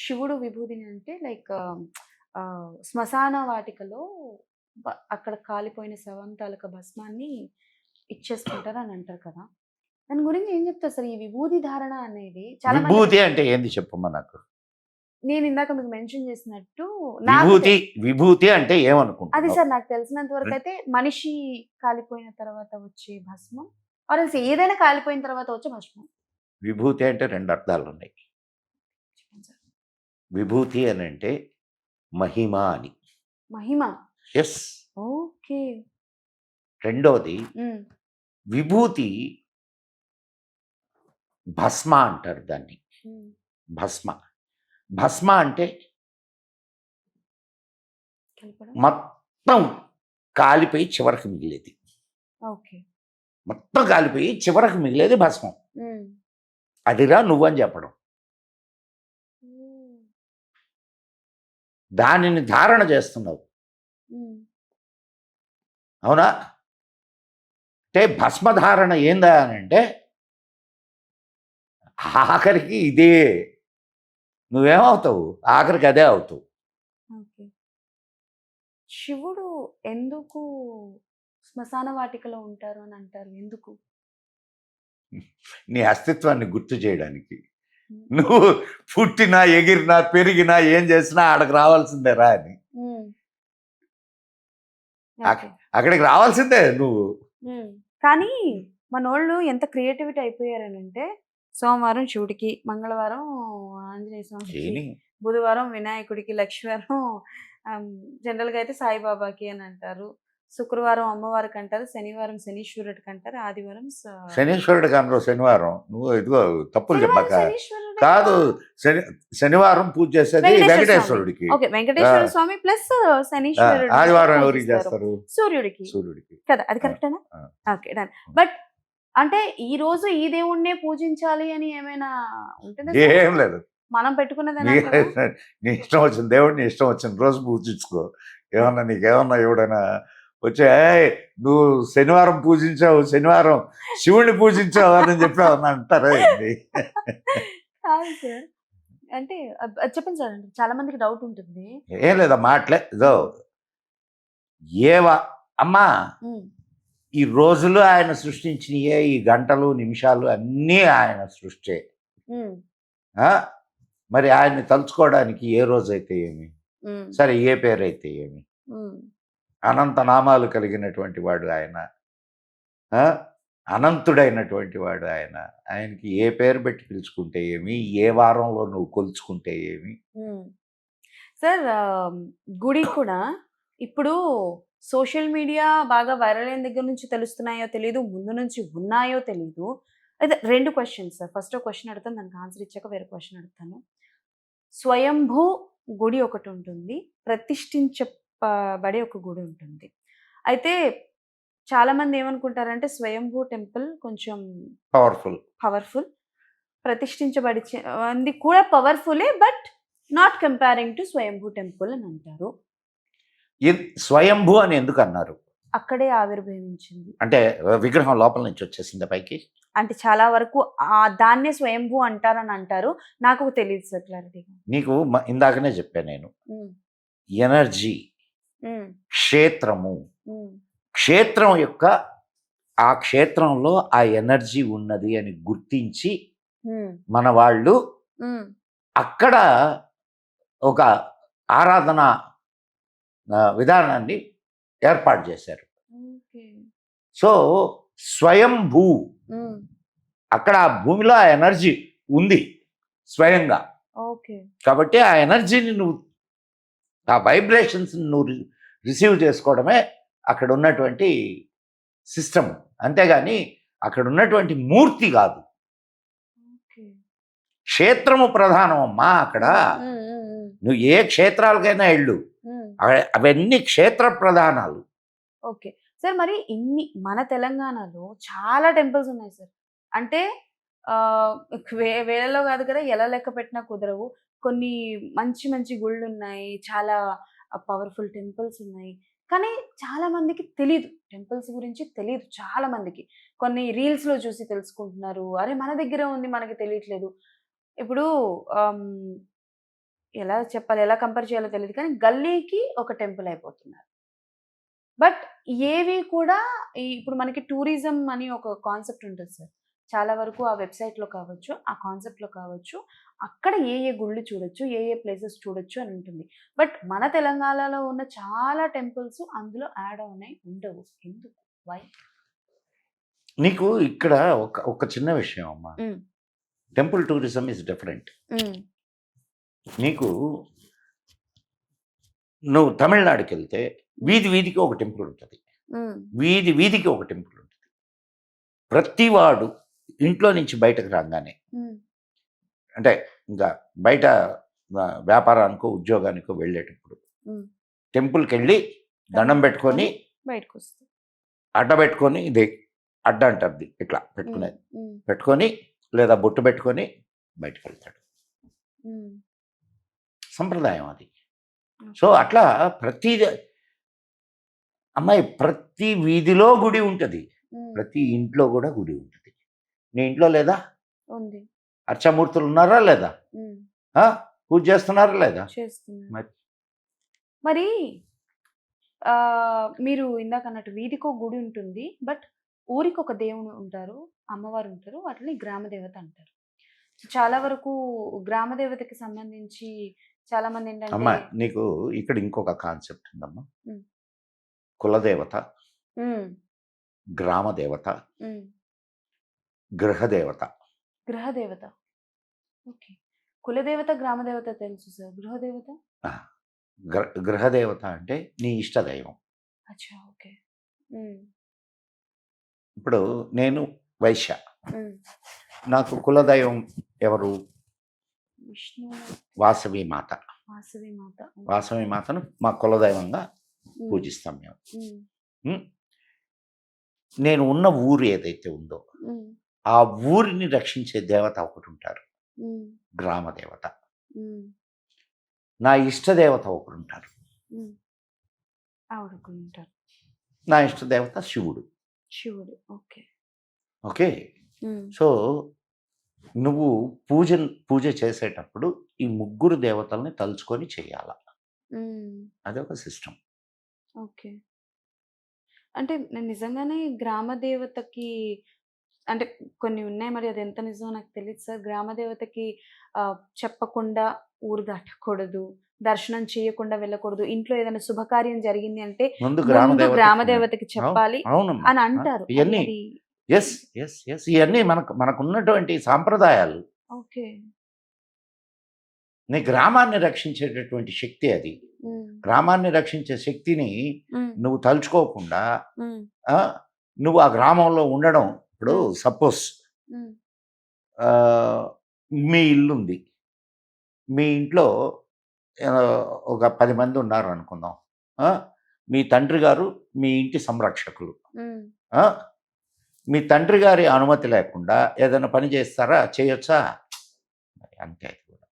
B: శివుడు విభూతిని అంటే లైక్ శ్మశాన వాటికలో అక్కడ కాలిపోయిన శవం తాలూకా భస్మాన్ని ఇచ్చేసుకుంటారు అని అంటారు కదా. దాని గురించి ఏం చెప్తారు సార్? ఈ విభూతి ధారణ అనేది చాలా మంది,
A: విభూతి అంటే ఏంది చెప్పమ్మా నాకు.
B: నేను ఇందాక మీకు మెన్షన్ చేసినట్టు
A: విభూతి విభూతి అంటే
B: అది
A: ఏమనుకుంటున్నావు?
B: సార్ నాకు తెలిసినంత వరకు అయితే మనిషి కాలిపోయిన తర్వాత వచ్చే భస్మం, ఆర్ఎల్స్ ఏదైనా కాలిపోయిన తర్వాత వచ్చే భస్మం.
A: విభూతి అంటే 2 అర్థాలు ఉన్నాయి.
B: చెప్పండి సార్.
A: విభూతి అని అంటే మహిమ అని.
B: మహిమ.
A: ఎస్.
B: ఓకే.
A: రెండోది విభూతి భస్మ అంటారు దాన్ని. భస్మ. భస్మ అంటే మొత్తం కాలిపోయి చివరికి మిగిలేది.
B: ఓకే.
A: మొత్తం కాలిపోయి చివరికి మిగిలేది భస్మం. అదిరా నువ్వని చెప్పడం. దానిని ధారణ చేస్తున్నావు, అవునా? అంటే భస్మధారణ ఏందా అని అంటే ఆఖరికి ఇదే, నువ్వేమవుతావు? ఆఖరికి అదే అవుతావు.
B: ఓకే. శివుడు ఎందుకు శ్మశాన వాటికలో ఉంటారు అని అంటారు? ఎందుకు?
A: నీ అస్తిత్వాన్ని గుర్తు చేయడానికి. నువ్వు పుట్టినా ఎగిరినా పెరిగినా ఏం చేసినా ఆడకు రావాల్సిందే రా అని. అక్కడికి రావాల్సిందే నువ్వు.
B: కానీ మనోళ్ళు ఎంత క్రియేటివిటీ అయిపోయారనంటే సోమవారం శివుడికి, మంగళవారం ఆంజనేయ స్వామికి, బుధవారం వినాయకుడికి, లక్ష్మీవారం జనరల్గా అయితే సాయిబాబాకి అని అంటారు, శుక్రవారం అమ్మవారికి అంటారు, శనివారం శనీశ్వరుడికి అంటారు, ఆదివారం
A: శనీశ్వరుడికి అనరు. శనివారం నువ్వు ఇదిగో తప్పులు చెప్పాక కాదు. శనివారం పూజ చేసేది వెంకటేశ్వరుడికి.
B: ఓకే, వెంకటేశ్వర స్వామి ప్లస్ శనీశ్వరుడు.
A: ఆదివారం ఎవరికి చేస్తారు?
B: సూర్యుడికి.
A: సూర్యుడికి
B: కదా, అది కరెక్టేనా? Okay, done. బట్ అంటే ఈ రోజు ఈ దేవుణ్ణే పూజించాలి అని ఏమైనా ఉంటుందా?
A: ఏం లేదు,
B: మనం పెట్టుకున్నది.
A: నీ ఇష్టం వచ్చిన దేవుడిని ఇష్టం వచ్చిన రోజు పూజించుకో. ఏమన్నా నీకేమన్నా ఎవడైనా వచ్చే నువ్వు శనివారం పూజించావు, శనివారం శివుడిని పూజించావు అని చెప్పావు అంటారా?
B: అంటే చెప్పండి సార్, చాలా మందికి డౌట్ ఉంటుంది.
A: ఏం లేదా మాటలే ఇదో ఏవా అమ్మా. ఈ రోజులు ఆయన సృష్టించినయే, ఈ గంటలు నిమిషాలు అన్నీ ఆయన సృష్టి. మరి ఆయన్ని తలుచుకోవడానికి ఏ రోజైతే ఏమి, సరే ఏ పేరైతే ఏమి, అనంత నామాలు కలిగినటువంటి వాడు ఆయన, అనంతుడైనటువంటి వాడు ఆయన. ఆయనకి ఏ పేరు పెట్టి పిలుచుకుంటే ఏమి, ఏ వారంలో నువ్వు కొలుచుకుంటే ఏమి.
B: సార్ గుడి కూడా ఇప్పుడు సోషల్ మీడియా బాగా వైరల్ అయిన దగ్గర నుంచి తెలుస్తున్నాయో తెలియదు, ముందు నుంచి ఉన్నాయో తెలీదు. అయితే 2 క్వశ్చన్స్ సార్. ఫస్ట్ ఒక క్వశ్చన్ అడుగుతాను, దానికి ఆన్సర్ ఇచ్చాక వేరే క్వశ్చన్ అడుగుతాను. స్వయంభూ గుడి ఒకటి ఉంటుంది, ప్రతిష్ఠించబడే ఒక గుడి ఉంటుంది. అయితే చాలా మంది ఏమనుకుంటారంటే స్వయంభూ టెంపుల్ కొంచెం పవర్ఫుల్, ప్రతిష్ఠించబడి కూడా పవర్ఫులే, but not comparing to Swayambhu temple అని అంటారు.
A: స్వయంభూ అని ఎందుకు అన్నారు?
B: అక్కడే ఆవిర్భవించింది
A: అంటే విగ్రహం లోపల నుంచి వచ్చేసింది పైకి.
B: అంటే చాలా వరకు దాన్నే స్వయంభూ అంటారని అంటారు. నాకు తెలియదు సార్ క్లారిటీగా.
A: నీకు ఇందాకనే చెప్పాను నేను, ఎనర్జీ, క్షేత్రము, క్షేత్రం యొక్క ఆ క్షేత్రంలో ఆ ఎనర్జీ ఉన్నది అని గుర్తించి మన వాళ్ళు అక్కడ ఒక ఆరాధన విధానాన్ని ఏర్పాటు చేశారు. సో స్వయంభూ, అక్కడ ఆ భూమిలో ఆ ఎనర్జీ ఉంది స్వయంగా. కాబట్టి ఆ ఎనర్జీని నువ్వు, ఆ వైబ్రేషన్స్ నువ్వు రిసీవ్ చేసుకోవడమే అక్కడ ఉన్నటువంటి సిస్టమ్, అంతేగాని అక్కడ ఉన్నటువంటి మూర్తి కాదు. క్షేత్రము ప్రధానం అమ్మా. అక్కడ నువ్వు ఏ క్షేత్రాలకైనా వెళ్ళు, అవన్నీ క్షేత్ర ప్రధానాలు.
B: ఓకే సార్, మరి ఇన్ని మన తెలంగాణలో చాలా టెంపుల్స్ ఉన్నాయి సార్. అంటే వేలలో కాదు కదా, ఎలా లెక్క పెట్టినా కుదరవు. కొన్ని మంచి మంచి గుళ్ళు ఉన్నాయి, చాలా పవర్ఫుల్ టెంపుల్స్ ఉన్నాయి. కానీ చాలా మందికి తెలీదు, టెంపుల్స్ గురించి తెలీదు చాలా మందికి. కొన్ని రీల్స్లో చూసి తెలుసుకుంటున్నారు, అరే మన దగ్గర ఉంది మనకి తెలియట్లేదు. ఇప్పుడు ఎలా చెప్పాలి, ఎలా కంపేర్ చేయాలో తెలియదు, కానీ గల్లీకి ఒక టెంపుల్ అయిపోతున్నారు. బట్ ఏవి కూడా ఇప్పుడు మనకి టూరిజం అని ఒక కాన్సెప్ట్ ఉంటుంది సార్. చాలా వరకు ఆ వెబ్సైట్లో కావచ్చు, ఆ కాన్సెప్ట్లో కావచ్చు, అక్కడ ఏ ఏ గుళ్ళు చూడొచ్చు, ఏ ఏ ప్లేసెస్ చూడొచ్చు అని ఉంటుంది. బట్ మన తెలంగాణలో ఉన్న చాలా టెంపుల్స్ అందులో యాడ్ అవునాయి ఉండవు. ఎందుకు? వై?
A: నీకు ఇక్కడ ఒక చిన్న విషయం అమ్మా. Temple tourism is different. నీకు నువ్వు తమిళనాడుకి వెళ్తే వీధి వీధికి ఒక టెంపుల్ ఉంటుంది, వీధి వీధికి ఒక టెంపుల్ ఉంటుంది. ప్రతివాడు ఇంట్లో నుంచి బయటకు రాగానే, అంటే ఇంకా బయట వ్యాపారానికో ఉద్యోగానికో వెళ్ళేటప్పుడు టెంపుల్కి వెళ్ళి దండం పెట్టుకొని
B: బయటకు వస్తాడు,
A: అడ్డ పెట్టుకొని, ఇది అడ్డ అంటారు ఇట్లా పెట్టుకునేది, పెట్టుకొని లేదా బొట్టు పెట్టుకొని బయటకు వెళ్తాడు. సంప్రదాయం అది. సో అట్లా ప్రతి వీధిలో గుడి ఉంటుంది, ప్రతి ఇంట్లో కూడా గుడి ఉంటుంది. నీ ఇంట్లో లేదా? అర్చమూర్తులు ఉన్నారా లేదా? పూజ చేస్తున్నారా లేదా?
B: మరి మీరు ఇందాక అన్నట్టు వీధికి ఒక గుడి ఉంటుంది, బట్ ఊరికి ఒక దేవుడు ఉంటారు, అమ్మవారు ఉంటారు, వాటిని గ్రామ దేవత అంటారు. చాలా వరకు గ్రామ దేవతకి సంబంధించి చాలా మంది
A: అమ్మా,
B: ఏంటంటే,
A: నీకు ఇక్కడ ఇంకొక కాన్సెప్ట్ ఉందమ్మా. కులదేవత, గ్రామ దేవత, గృహదేవత.
B: గృహదేవత, ఓకే. కులదేవత, గ్రామదేవత తెలుసు సార్. గృహదేవత?
A: గృహదేవత అంటే నీ ఇష్టదైవం.
B: అచ్చా, ఓకే.
A: ఇప్పుడు నేను వైశ్య, నాకు కులదైవం ఎవరు?
B: విష్ణు,
A: వాసవి మాత.
B: వాసవి మాత.
A: వాసవి మాతను మా కులదైవంగా పూజిస్తాం మేము. నేను ఉన్న ఊరు ఏదైతే ఉందో ఆ ఊరిని రక్షించే దేవత ఒకటి ఉంటారు, గ్రామ దేవత. నా ఇష్టదేవత ఒకరు ఉంటారు, నా ఇష్టదేవత శివుడు.
B: శివుడు, ఓకే.
A: ఓకే. సో నువ్వు పూజ చేసేటప్పుడు ఈ ముగ్గురు దేవతల్ని తలుచుకొని చేయాల, అదొక సిస్టమ్.
B: ఓకే. అంటే నేను నిజంగానే గ్రామ దేవతకి, అంటే కొన్ని ఉన్నాయి, మరి అది ఎంత నిజమో నాకు తెలియదు సార్. గ్రామ దేవతకి చెప్పకుండా ఊరు దాటకూడదు, దర్శనం చేయకుండా వెళ్ళకూడదు, ఇంట్లో ఏదైనా శుభకార్యం జరిగింది అంటే
A: ముందు
B: గ్రామ దేవతకి చెప్పాలి అని అంటారు.
A: ఇవన్నీ ఇవన్నీ మనకున్నటువంటి సాంప్రదాయాలు.
B: ఓకే.
A: నీ గ్రామాన్ని రక్షించేటటువంటి శక్తి అది. గ్రామాన్ని రక్షించే శక్తిని నువ్వు తలుచుకోకుండా నువ్వు ఆ గ్రామంలో ఉండడం. ఇప్పుడు సపోజ్ మీ ఇల్లు ఉంది, మీ ఇంట్లో ఒక 10 మంది ఉన్నారు అనుకుందాం. మీ తండ్రి గారు మీ ఇంటి సంరక్షకులు. మీ తండ్రి గారి అనుమతి లేకుండా ఏదైనా పని చేస్తారా? చేయొచ్చా? అంతే. అది కూడా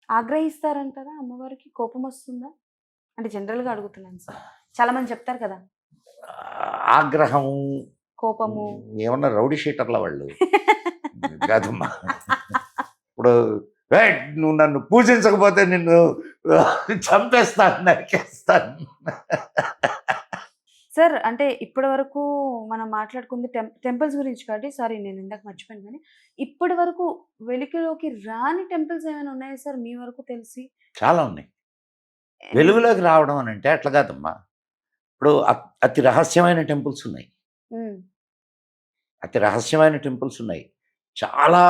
B: ఆగ్రహిస్తారంటారా? అమ్మవారికి కోపం వస్తుందా? అంటే జనరల్గా అడుగుతున్నాను సార్. చాలా మంది చెప్తారు కదా,
A: ఆగ్రహం,
B: కోపము.
A: ఏమన్నా రౌడీ షీటర్ల వాళ్ళు కాదమ్మా. ఇప్పుడు నువ్వు నన్ను పూజించకపోతే నిన్ను చంపేస్తాను, నరికేస్తాను.
B: సార్ అంటే ఇప్పటి వరకు మనం మాట్లాడుకుంది టెంపుల్స్ గురించి కాబట్టి సారీ నేను ఇందాక మర్చిపోయాను కానీ ఇప్పటి వరకు వెలికిలోకి రాని టెంపుల్స్ ఏమైనా ఉన్నాయా సార్ మీ వరకు తెలిసి?
A: చాలా ఉన్నాయి.
B: ఎన్
A: వెలుగులోకి రావడం అని అంటే అట్లా కాదమ్మా. ఇప్పుడు అతి రహస్యమైన టెంపుల్స్ ఉన్నాయి.
B: హ్మ్.
A: అతి రహస్యమైన టెంపుల్స్ ఉన్నాయి. చాలా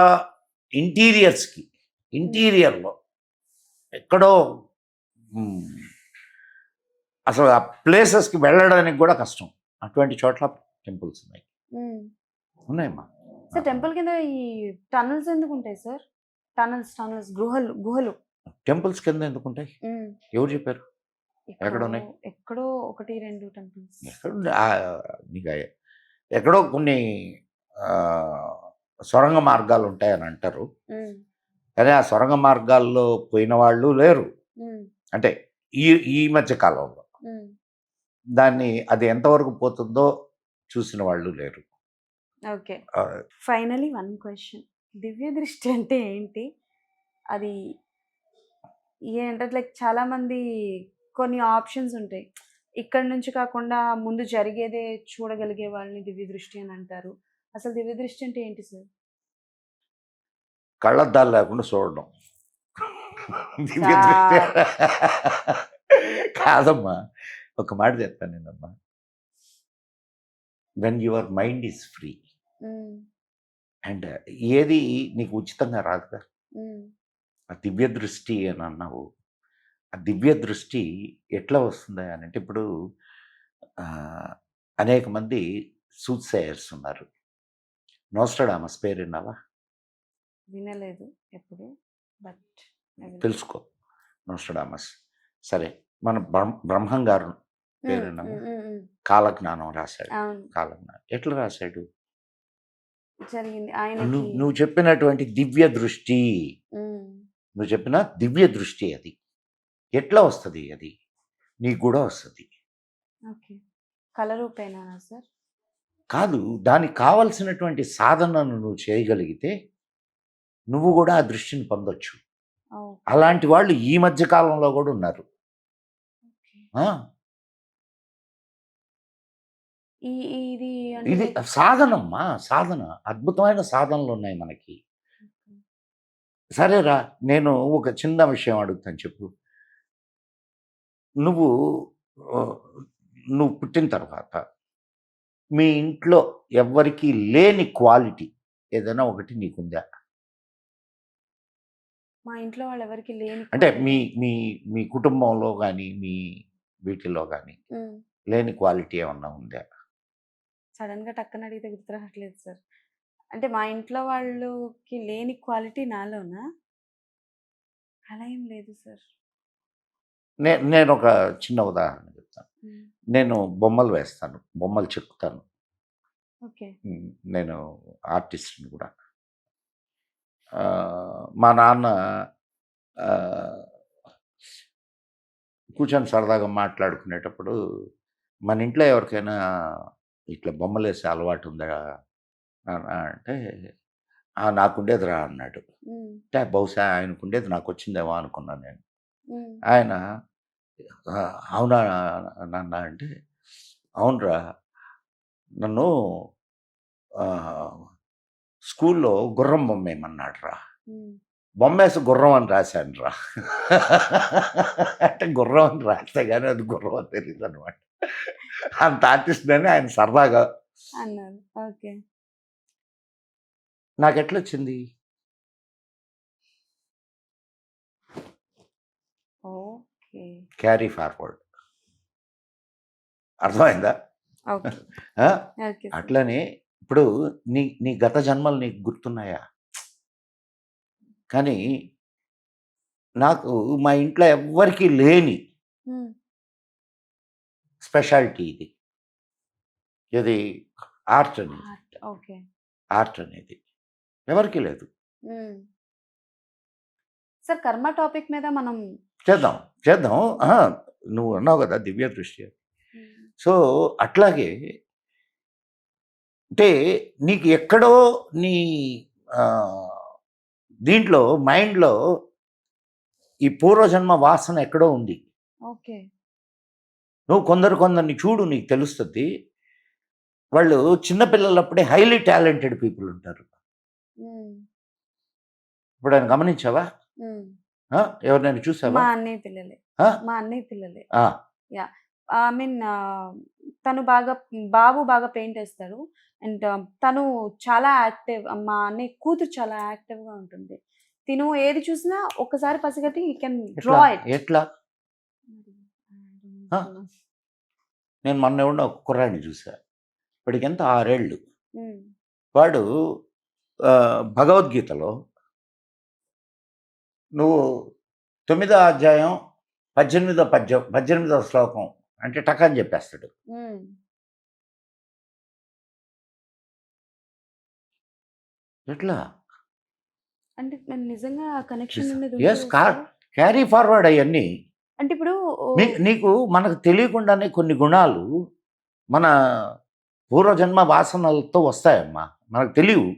A: ఇంటీరియర్స్‌కి
B: హ్మ్.
A: ఇంటీరియర్‌లో ఎక్కడో హ్మ్. అసలు ఆ ప్లేసెస్‌కి వెళ్ళడానికి గూడా కష్టం. అటువంటి చోట్ల టెంపుల్స్ ఉన్నాయి.
B: హ్మ్.
A: ఉన్నాయమ్మా.
B: సార్ టెంపుల్ కింద ఈ టనెల్స్ ఎందుకుంటాయి సార్? టనెల్స్ గుహలు.
A: టెంపుల్స్ కింద ఎందుకుంటాయి?
B: హ్మ్.
A: ఎవరు చెప్పారు?
B: ఎక్కడో
A: ఎక్కడున్నాయి?
B: ఎక్కడో 1, 2 టెంపుల్స్.
A: ఎక్కడుంది? నీకు ఎక్కడో కొన్ని ఆహ్, సొరంగ మార్గాలుంటాయని అంటారు.
B: హ్మ్.
A: కానీ ఆ సొరంగ మార్గాల్లో పోయిన వాళ్ళు లేరు.
B: హ్మ్.
A: అంటే ఈ ఈ మధ్య కాలంలో.
B: హ్మ్.
A: అది ఎంతవరకు పోతుందో చూసిన వాళ్ళు లేరు.
B: ఓకే.
A: ఆహ్,
B: ఫైనల్లీ వన్ క్వెషన్. దివ్య దృష్టి అంటే ఏంటి? అది ఏంటంటే లైక్ చాలామంది కొన్ని ఆప్షన్స్ ఉంటాయి. ఇక్కడి నుంచి కాకుండా ముందు జరిగేదే చూడగలిగే వాళ్ళని దివ్య దృష్టి అని అంటారు. అసలు దివ్య దృష్టి అంటే ఏంటి సార్?
A: కళ్ళద్దాలు లేకుండా చూడడం. దివ్య దృష్టి
B: సార్.
A: కాదమ్మా. ఒక మాట చెప్తాను నేనమ్మా. When your mind is free
B: hmm.
A: And ఏది నీకు ఉచితంగా రాదుగా.
B: హ్మ్.
A: ఆ దివ్య దృష్టి అని అన్నావు. ఆ దివ్య దృష్టి ఎట్లా వస్తుంది అని అంటే ఇప్పుడు ఆహ్, అనేక మంది సూట్‌సేయర్స్ ఉన్నారు. నోస్ట్రాడామస్ పేరు విన్నావా?
B: వినలేదు ఎప్పుడు. But I will.
A: తెలుసుకో నోస్ట్రాడామస్. సరే మన బ్రహ్మం గారు పేరు
B: హ్మ్.
A: విన్నావా?
B: హ్మ్. హ్మ్. హ్మ్.
A: కాలజ్ఞానం రాశాడు.
B: అవును.
A: కాలజ్ఞానం ఎట్లా రాశాడు?
B: జరిగింది.
A: నువ్వు
B: ఆయనకి.
A: నువ్వు చెప్పినటువంటి దివ్య దృష్టి,
B: హ్మ్.
A: నువ్వు చెప్పిన దివ్య దృష్టి అది. ఎట్లా వస్తది అది? నీకు గూడా వస్తది.
B: ఓకే. కళ రూపేణానా సార్?
A: కాదు, దానికి కావాల్సినటువంటి సాధనను నువ్వు చేయగలిగితే, నువ్వు గూడా ఆ దృష్టిని పొందొచ్చు.
B: ఓకే.
A: అలాంటి వాళ్ళు ఈ మధ్య కాలంలో గూడా ఉన్నారు.
B: ఓకే.
A: ఆ!
B: ఈ ఇది అంటే
A: ఇది
B: లైక్.
A: సాధనమ్మా, సాధన. అద్భుతమైన సాధనలున్నాయి మనకి.
B: ఓకే.
A: సరేరా, నేను ఒక చిన్న విషయం అడుగుతాను చెప్పు. నువ్వు ఆహ్, నువ్వు పుట్టిన తర్వాత మీ ఇంట్లో ఎవ్వరికీ లేని క్వాలిటీ ఏదైనా ఒకటి నీకుందా?
B: మా ఇంట్లో వాళ్ళెవరికీ లేని
A: అంటే మీ
B: క్వాలిటీ.
A: మీ మీ కుటుంబంలో గాని, మీ వీటిలో గాని
B: హ్మ్.
A: లేని క్వాలిటీ ఏమన్నా ఉందా?
B: సడెన్‌గా టక్కన అడిగితే గుర్తు రావట్లేదు సార్. అంటే మా ఇంట్లో వాళ్ళకి లేని క్వాలిటీ నాలోనా? అలా ఏం లేదు సార్.
A: నేనొక చిన్న ఉదాహరణ చెప్తాను.
B: హ్మ్.
A: నేను బొమ్మలు వేస్తాను. బొమ్మలు చెక్కుతాను.
B: ఓకే.
A: నేను ఆర్టిస్ట్‌ని గూడా. మా నాన్న ఆహ్, కూర్చొని సరదాగా మాట్లాడుకునేటప్పుడు, "మన ఇంట్లో ఎవరికైనా ఇట్లా బొమ్మలేసే అలవాటుందా?" అంటే, "ఆ! నాకుండేదిరా" అన్నాడు.
B: హ్మ్.
A: అంటే బహుశా ఆయనకుండేది నాకొచ్చిందేమో అనుకున్నాను నేను.
B: హ్మ్.
A: ఆయన "అవునా నాన్న" అంటే, "అవునురా నన్ను ఆహ్, స్కూల్లో గుర్రం బొమ్మేయమన్నాడురా.
B: హ్మ్.
A: బొమ్మేసి గుర్రం అని రాశానురా." అంటే గుర్రం అని రాస్తే గాని అది గుర్రం అని తెలీదనమాట. అంత ఆర్టిస్ట్‌నని ఆయన సరదాగా
B: అన్నారు. ఓకే.
A: నాకెట్లొచ్చింది?
B: ఓకే.
A: Carry forward. అర్థమైందా?
B: ఓకే.
A: ఆ!
B: Okay sir.
A: అట్లనే ఇప్పుడు నీ నీ గత జన్మలు నీకు గుర్తున్నాయా? కానీ నాకు మా ఇంట్లో ఎవ్వరికీ లేని
B: హ్మ్.
A: స్పెషాలిటీ ఇది. ఏది? ఆర్ట్ అనేది.
B: ఆర్ట్. ఓకే.
A: ఆర్ట్ అనేది. ఎవరికీ లేదు.
B: హ్మ్. సార్ కర్మ టాపిక్ మీద మనం.
A: చేద్దాం. చేద్దాం. అహా! నువ్వు అన్నావు గదా! దివ్య దృష్టి అని.
B: హ్మ్.
A: సో, అట్లాగే అంటే నీకు ఎక్కడో నీ ఆహ్, దీంట్లో మైండ్‌లో ఈ పూర్వజన్మ వాసన ఎక్కడో ఉంది.
B: ఓకే.
A: నువ్వు కొందరిని చూడు, నీకు తెలుస్తుంది. వాళ్ళు చిన్నపిల్లలప్పుడే హైలీ టాలెంటెడ్ పీపుల్ ఉంటారు. ఇప్పుడు ఆయన గమనించావా? ఎవరినైనా చూసావా?
B: మా అన్నయ్య పిల్లలే.
A: ఆ?
B: మా అన్నయ్య పిల్లలే.
A: ఆ,
B: యా ఐ మీన్ తను బాబు బాగా పెయింట్ వేస్తాడు. అండ్ తను చాలా యాక్టివ్. మా అన్నయ్య కూతురు చాలా యాక్టివ్గా ఉంటుంది. తిను ఏది చూసినా ఒక్కసారి పసిగట్టి ఈ కెన్ డ్రా ఇట్.
A: ఎట్లా? ఆ? నేను మొన్న ఎవడో ఒక కుర్రాడిని చూసా. వాడికి ఎంత 6 ఏళ్ళు. వాడు భగవద్గీతలో నువ్వు 9వ అధ్యాయం 18వ శ్లోకం అంటే టకాని చెప్పేస్తాడు. ఎట్లా?
B: అంటే నిజంగా కనెక్షన్ అనేది
A: ఎస్, క్యారీ ఫార్వర్డ్ అవన్నీ.
B: అంటే ఇప్పుడు
A: నీకు మనకు తెలియకుండానే కొన్ని గుణాలు మన పూర్వజన్మ వాసనలతో వస్తాయమ్మా, మనకు తెలియవు.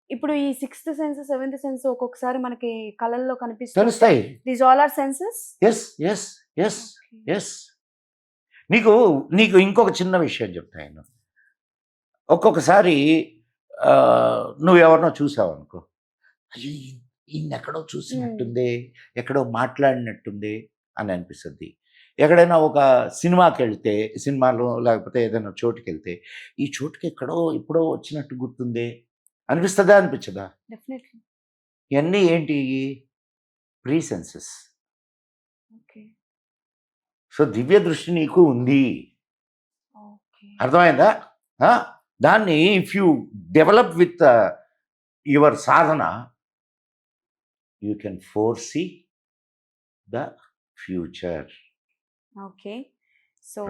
B: ఇప్పుడు ఈ 6th సెన్స్ 7th సెన్స్ ఒక్కొక్కసారి మనకి కళల్లో కనిపిస్తాయి.
A: తెలుస్తాయి.
B: These all are senses.
A: Yes yes yes yes. నీకు ఇంకొక చిన్న విషయం చెప్తాను. ఒక్కొక్కసారి నువ్వు ఎవరినో చూసావు అనుకో, అయ్యో ఈయన ఎక్కడో చూసినట్టుంది, ఎక్కడో మాట్లాడినట్టుంది అని అనిపిస్తుంది. ఎక్కడైనా ఒక సినిమాకి వెళ్తే, సినిమాలో లేకపోతే ఏదైనా చోటుకి వెళ్తే, ఈ చోటుకి ఎక్కడో ఎప్పుడో వచ్చినట్టు గుర్తుందే అనిపిస్తుందా, అనిపించదా?
B: డెఫినెట్లీ.
A: ఇవన్నీ ఏంటి? Pre senses.
B: ఓకే.
A: సో దివ్య దృష్టి నీకు ఉంది.
B: ఓకే.
A: అర్థమైందా? దాన్ని if you develop with your sadhana, you can foresee the future.
B: Okay. So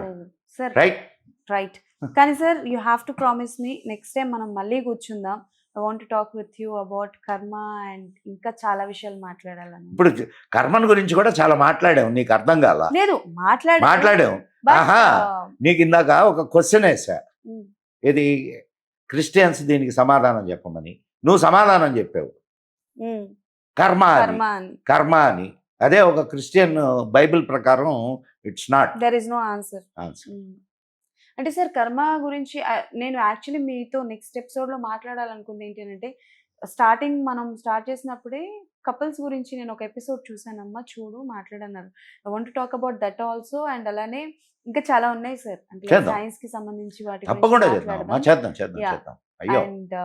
B: sir,
A: right.
B: కానీ sir you have to promise me next time మనం మళ్ళీ కూర్చుందాం. I want to talk with you about karma and ఇంకా చాలా విషయాలు మాట్లాడాలని.
A: ఇప్పుడు కర్మను గురించి కూడా చాలా మాట్లాడాము, నీకు అర్థం కాల?
B: లేదు,
A: మాట్లాడాము. నీకు ఇందాక ఒక క్వశ్చన్ వేసా, ఇది క్రిస్టియన్స్ దీనికి సమాధానం చెప్పమని. నువ్వు సమాధానం చెప్పావు, కర్మ అని. అదే ఒక క్రిస్టియన్ బైబిల్ ప్రకారం it's not,
B: there is no answer. అంటే సార్ కర్మ గురించి నేను యాక్చువల్లీ మీతో నెక్స్ట్ ఎపిసోడ్లో మాట్లాడాలనుకుంది ఏంటి అంటే, మనం స్టార్ట్ చేసినప్పుడే కపుల్స్ గురించి నేను ఒక ఎపిసోడ్ చూసానమ్మా, చూడు మాట్లాడన్నారు. I want to talk about that also. And అలానే ఇంకా చాలా ఉన్నాయి సార్, అంటే సైన్స్ కి సంబంధించి వాటి and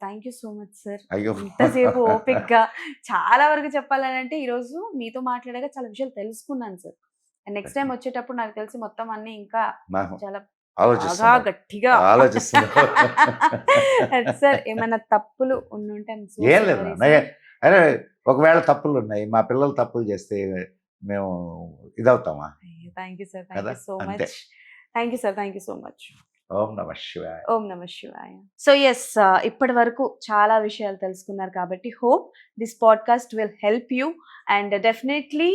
B: thank you so much sir. ఇంతసేపు ఓపిక్ గా చాలా వరకు చెప్పాలని అంటే ఈరోజు మీతో మాట్లాడగా చాలా విషయాలు తెలుసుకున్నాను సార్. అండ్ నెక్స్ట్ టైం వచ్చేటప్పుడు నాకు తెలిసి మొత్తం అన్ని ఇంకా చాలా బాగా గట్టిగా సార్. ఏమైనా తప్పులు ఉండుంటే
A: ఏం లేదు. అరే ఒకవేళ తప్పులు ఉన్నాయి, మా పిల్లలు తప్పులు చేస్తే మేము ఇదవుతామా?
B: Thank you sir, thank you so much. Thank you sir, thank you so much.
A: ఓం నమః శివాయ.
B: ఓం నమః శివాయ. సో ఎస్, ఇప్పటి వరకు చాలా విషయాలు తెలుసుకున్నారు కాబట్టి hope this podcast will help you. And definitely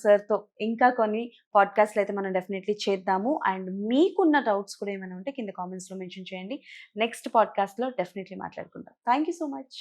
B: సార్తో ఇంకా కొన్ని పాడ్కాస్ట్లు అయితే మనం డెఫినెట్లీ చేద్దాము. అండ్ మీకున్న డౌట్స్ కూడా ఏమైనా ఉంటే కింద కామెంట్స్లో మెన్షన్ చేయండి. నెక్స్ట్ పాడ్కాస్ట్లో డెఫినెట్లీ మాట్లాడుకుందాం. Thank you so much.